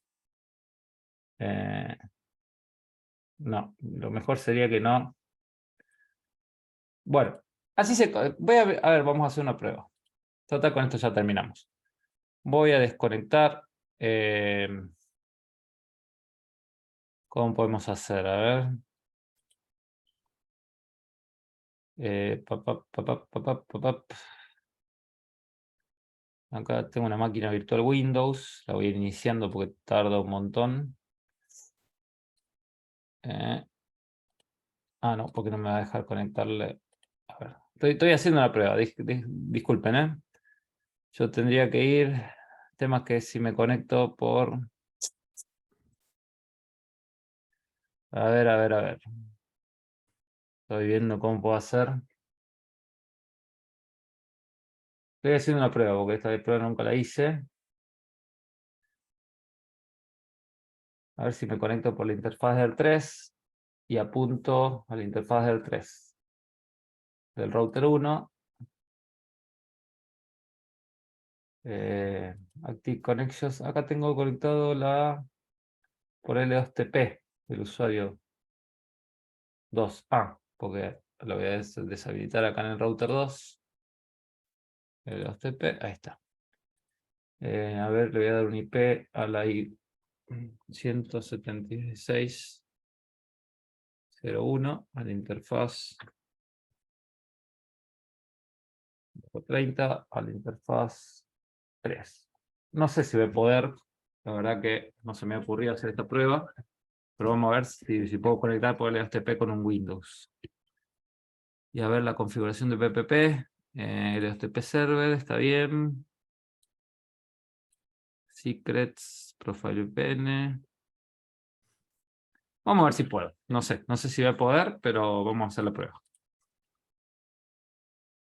No, lo mejor sería que no. Bueno, así se... Voy a ver, vamos a hacer una prueba. Total, con esto ya terminamos. Voy a desconectar. ¿Cómo podemos hacer? A ver. Acá tengo una máquina virtual Windows. La voy a ir iniciando porque tarda un montón. Ah, no, porque no me va a dejar conectarle. A ver, estoy haciendo una prueba. Disculpen, ¿eh? Yo tendría que ir. El tema es que si me conecto por... A ver, a ver, a ver. Estoy viendo cómo puedo hacer. Estoy haciendo una prueba porque esta prueba nunca la hice. A ver si me conecto por la interfaz del 3 y apunto a la interfaz del 3. Del router 1. Active Connections. Acá tengo conectado por L2TP, el usuario 2A, porque lo voy a deshabilitar acá en el router 2. L2TP, ahí está. A ver, le voy a dar un IP a la 176.0.1 a la interfaz 30 a la interfaz 3. No sé si voy a poder, la verdad que no se me ha ocurrido hacer esta prueba, pero vamos a ver si puedo conectar por LHCP con un Windows. Y a ver la configuración de PPP, LHCP Server, está bien. Secrets, Profile VPN. Vamos a ver si puedo. No sé si voy a poder, pero vamos a hacer la prueba.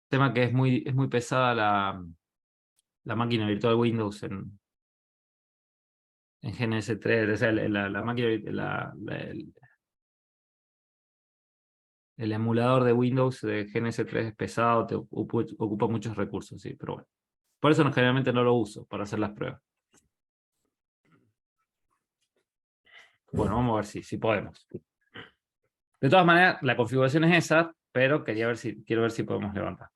Tema que es muy pesada la máquina virtual Windows en GNS3, o sea, la máquina, el emulador de Windows de GNS3 es pesado, te ocupa muchos recursos, sí, pero bueno. Por eso generalmente no lo uso, para hacer las pruebas. Bueno, vamos a ver si podemos. De todas maneras, la configuración es esa, pero quiero ver si podemos levantar.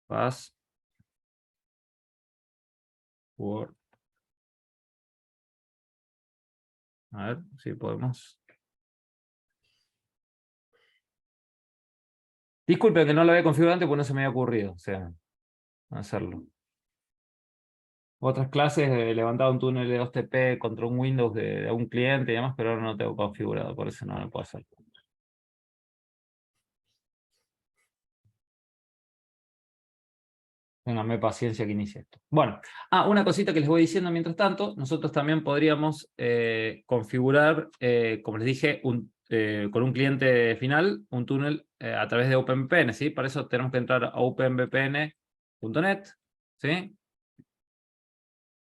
Pass. Word. A ver si podemos. Disculpen que no lo había configurado antes porque no se me había ocurrido, o sea, hacerlo. Otras clases he levantado un túnel de 2TP contra un Windows de un cliente y demás, pero ahora no tengo configurado, por eso no lo puedo hacer. Ténganme paciencia que inicie esto. Bueno, una cosita que les voy diciendo mientras tanto, nosotros también podríamos configurar, como les dije, con un cliente final, un túnel a través de OpenVPN, ¿sí? Para eso tenemos que entrar a openvpn.net, ¿sí?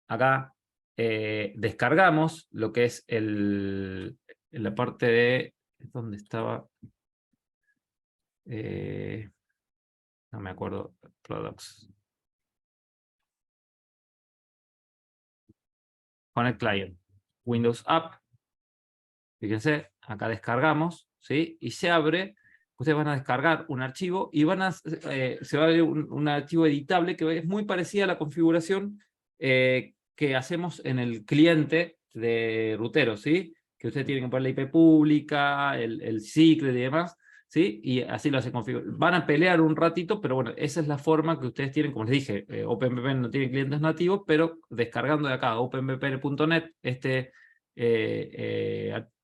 Acá descargamos lo que es en la parte de... ¿Dónde estaba? No me acuerdo. Products. Connect Client. Windows App. Fíjense, acá descargamos, ¿sí? Y se abre. Ustedes van a descargar un archivo y se va a abrir un archivo editable que es muy parecida a la configuración que hacemos en el cliente de Rutero, ¿sí? Que ustedes tienen que poner la IP pública, el secret y demás, ¿sí? Y así lo hace configurar. Van a pelear un ratito, pero bueno, esa es la forma que ustedes tienen, como les dije, OpenVPN no tiene clientes nativos, pero descargando de acá openvpn.net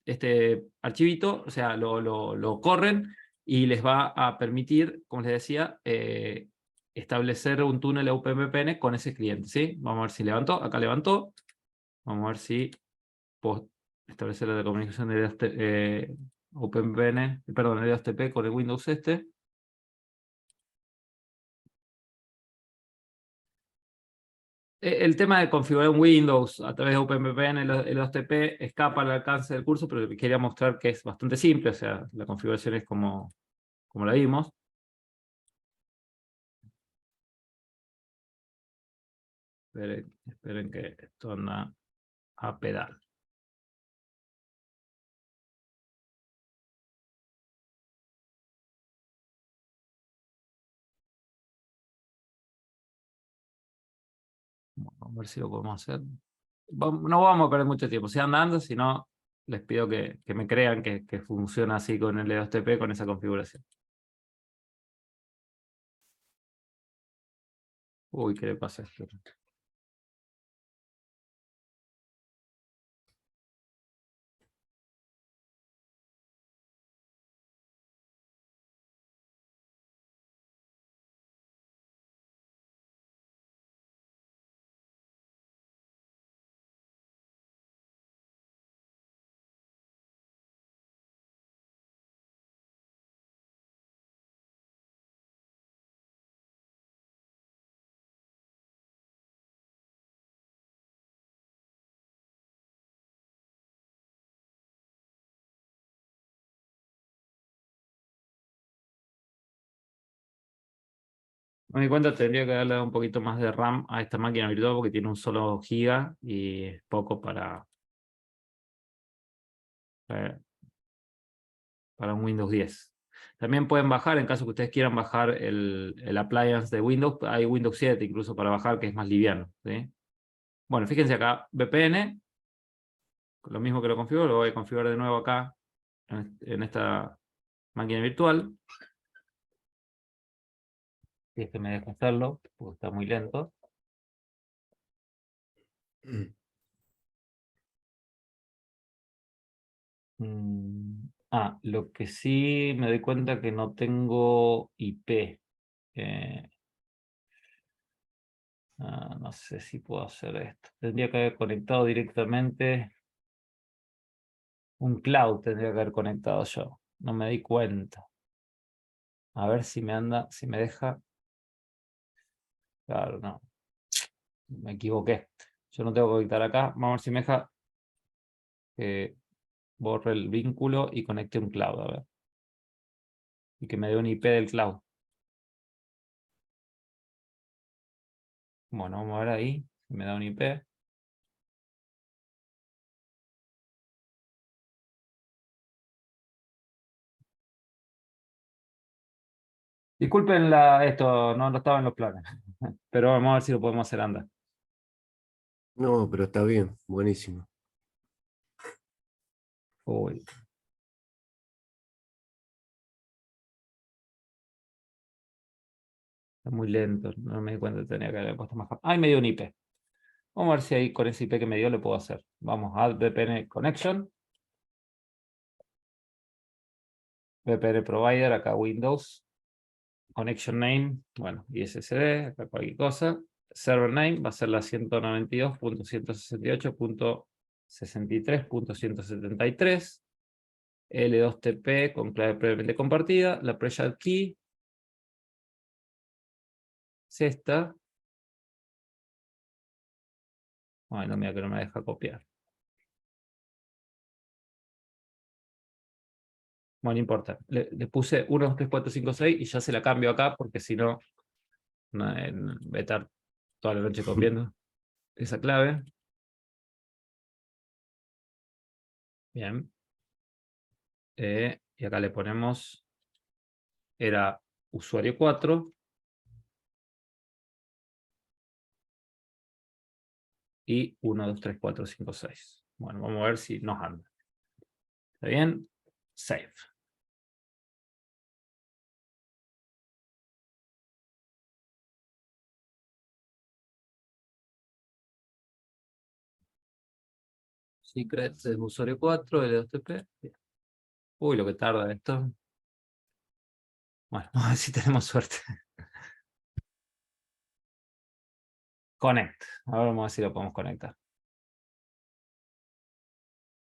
este archivito, o sea, lo corren y les va a permitir, como les decía, establecer un túnel OpenVPN con ese cliente, ¿sí? Vamos a ver si levantó. Acá levantó. Vamos a ver si puedo establecer la comunicación de OpenVPN, perdón, el LDOSTP con el Windows este. El tema de configurar un Windows a través de OpenVPN, el LDOSTP, escapa al alcance del curso, pero quería mostrar que es bastante simple, o sea, la configuración es como la vimos. Esperen que esto anda a pedal. Vamos a ver si lo podemos hacer. No vamos a perder mucho tiempo. Si andando, si no, les pido que me crean que funciona así con el LDOSTP, con esa configuración. Uy, ¿qué le pasa a esto? A mi cuenta tendría que darle un poquito más de RAM a esta máquina virtual porque tiene un solo giga y es poco para un Windows 10. También pueden bajar, en caso que ustedes quieran bajar el appliance de Windows, hay Windows 7 incluso para bajar, que es más liviano, ¿sí? Bueno, fíjense acá, VPN, lo mismo que lo configuro, lo voy a configurar de nuevo acá, en esta máquina virtual. Si es que me deja hacerlo, porque está muy lento. Lo que sí me doy cuenta que no tengo IP. No sé si puedo hacer esto. Tendría que haber conectado directamente un cloud, tendría que haber conectado yo. No me di cuenta. A ver si me anda, si me deja. Claro, no. Me equivoqué. Yo no tengo que conectar acá. Vamos a ver si me deja que borre el vínculo y conecte un cloud. A ver. Y que me dé un IP del cloud. Bueno, vamos a ver ahí. Si me da un IP. Disculpen esto, no estaba en los planes. Pero vamos a ver si lo podemos hacer andar. No, pero está bien, buenísimo. Uy. Está muy lento. No me di cuenta, tenía que haber puesto más. Ahí me dio un IP. Vamos a ver si ahí con ese IP que me dio le puedo hacer. Vamos, add VPN connection. VPN provider, acá Windows. Connection name, bueno, ISSD, acá cualquier cosa. Server name va a ser la 192.168.63.173. L2TP con clave previamente compartida. La pre-shard key es esta. Ay, no, mira que no me deja copiar. Bueno, no importa. Le puse 1, 2, 3, 4, 5, 6 y ya se la cambio acá porque si no, voy a estar toda la noche copiando esa clave. Bien. Y acá le ponemos, era usuario 4 y 1, 2, 3, 4, 5, 6. Bueno, vamos a ver si nos anda. ¿Está bien? Save. Secrets es usuario 4, L2TP. Uy, lo que tarda esto. Bueno, vamos a ver si tenemos suerte. Connect. Ahora vamos a ver si lo podemos conectar.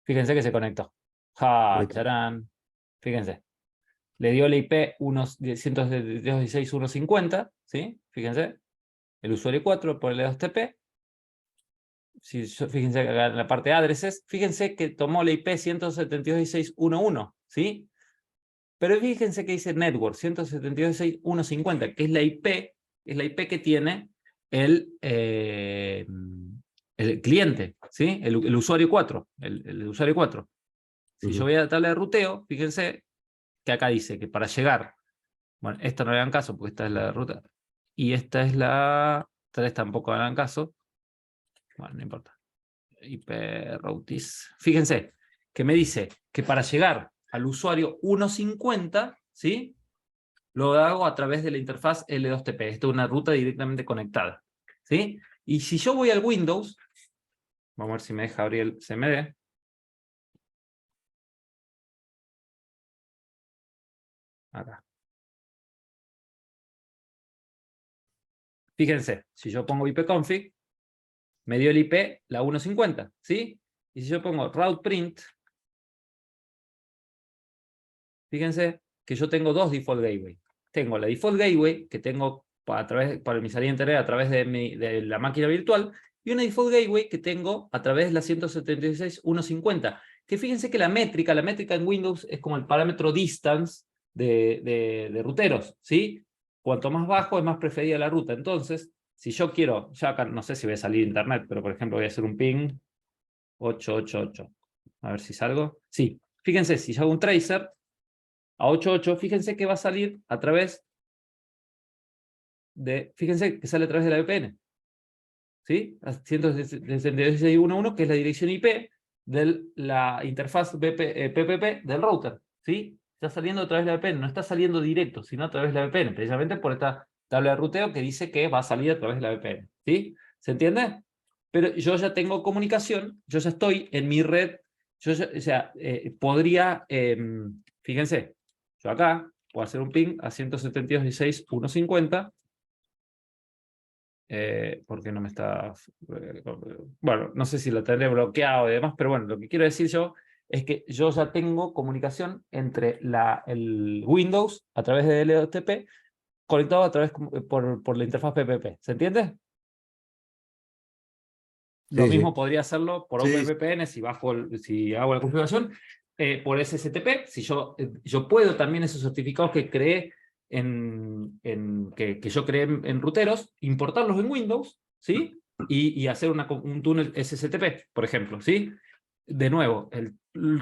Fíjense que se conectó. Ja, Ahí está. charán. Fíjense. Le dio la IP 172.16.150, ¿sí? Fíjense. El usuario 4 por el 2TP. Fíjense acá en la parte de addresses. Fíjense que tomó la IP 172.16.1.1, ¿sí? Pero fíjense que dice network 172.16.150, que es la IP que tiene el cliente, ¿sí? El usuario 4. El usuario 4. Si yo voy a la tabla de ruteo, fíjense que acá dice que para llegar, bueno, esta no le dan caso porque esta es la ruta, y esta es la 3, tampoco le dan caso, bueno, no importa, IP routis, fíjense que me dice que para llegar al usuario 150, ¿sí? Lo hago a través de la interfaz L2TP, esto es una ruta directamente conectada, ¿sí? Y si yo voy al Windows, vamos a ver si me deja abrir el CMD, acá. Fíjense, si yo pongo ipconfig, me dio el IP, la 150, ¿sí? Y si yo pongo route print, fíjense que yo tengo dos default gateway. Tengo la default gateway, que tengo para mi salida internet a través de la máquina virtual, y una default gateway que tengo a través de la 176.150. Que fíjense que la métrica en Windows es como el parámetro distance de ruteros, ¿sí? Cuanto más bajo es más preferida la ruta. Entonces, si yo quiero, ya acá no sé si voy a salir de internet, pero por ejemplo voy a hacer un ping 888. A ver si salgo. Sí, fíjense, si yo hago un tracer a 88, fíjense que va a salir a través de, fíjense que sale a través de la VPN. ¿Sí? A 166.1.1, que es la dirección IP de la interfaz PPP del router. ¿Sí? Está saliendo a través de la VPN, no está saliendo directo, sino a través de la VPN, precisamente por esta tabla de ruteo que dice que va a salir a través de la VPN. ¿Sí? ¿Se entiende? Pero yo ya tengo comunicación, yo ya estoy en mi red, o sea, podría, fíjense, yo acá puedo hacer un ping a 172.16.150, ¿por qué no me está? Bueno, no sé si lo tendré bloqueado y demás, pero bueno, lo que quiero decir yo es que yo ya tengo comunicación entre el Windows a través de LTP conectado a través por la interfaz PPP. ¿Se entiende? Lo Sí, mismo sí. podría hacerlo por Sí, OpenVPN si hago la configuración, por SSTP. Si yo puedo también esos certificados que creé que yo creé en ruteros, importarlos en Windows, ¿sí? Y hacer un túnel SSTP, por ejemplo, ¿sí? De nuevo, el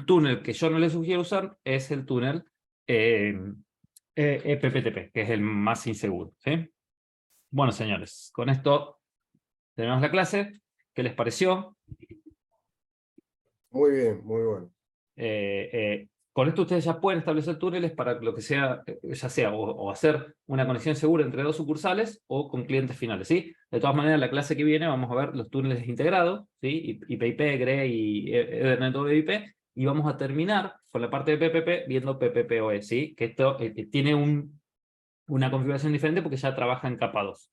túnel que yo no le sugiero usar es el túnel PPTP, que es el más inseguro, ¿sí? Bueno, señores, con esto tenemos la clase. ¿Qué les pareció? muy bien, muy bueno. Con esto ustedes ya pueden establecer túneles para lo que sea, ya sea o hacer una conexión segura entre dos sucursales o con clientes finales, ¿sí? De todas maneras, la clase que viene vamos a ver los túneles integrados, ¿sí? IP, GRE y Ethernet over IP, y vamos a terminar con la parte de PPP viendo PPPoE, ¿sí? Que esto tiene una configuración diferente porque ya trabaja en capa 2.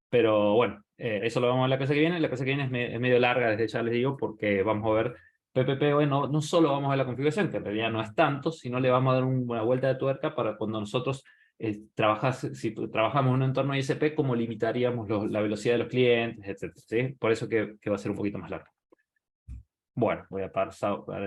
Pero bueno, eso lo vamos a ver la clase que viene. La clase que viene es medio larga, desde ya les digo, porque vamos a ver PPPoE, no solo vamos a ver la configuración, que en realidad no es tanto, sino le vamos a dar una vuelta de tuerca para cuando nosotros si trabajamos en un entorno ISP, cómo limitaríamos la velocidad de los clientes, etc. ¿Sí? Por eso que va a ser un poquito más largo. Bueno, voy a pasar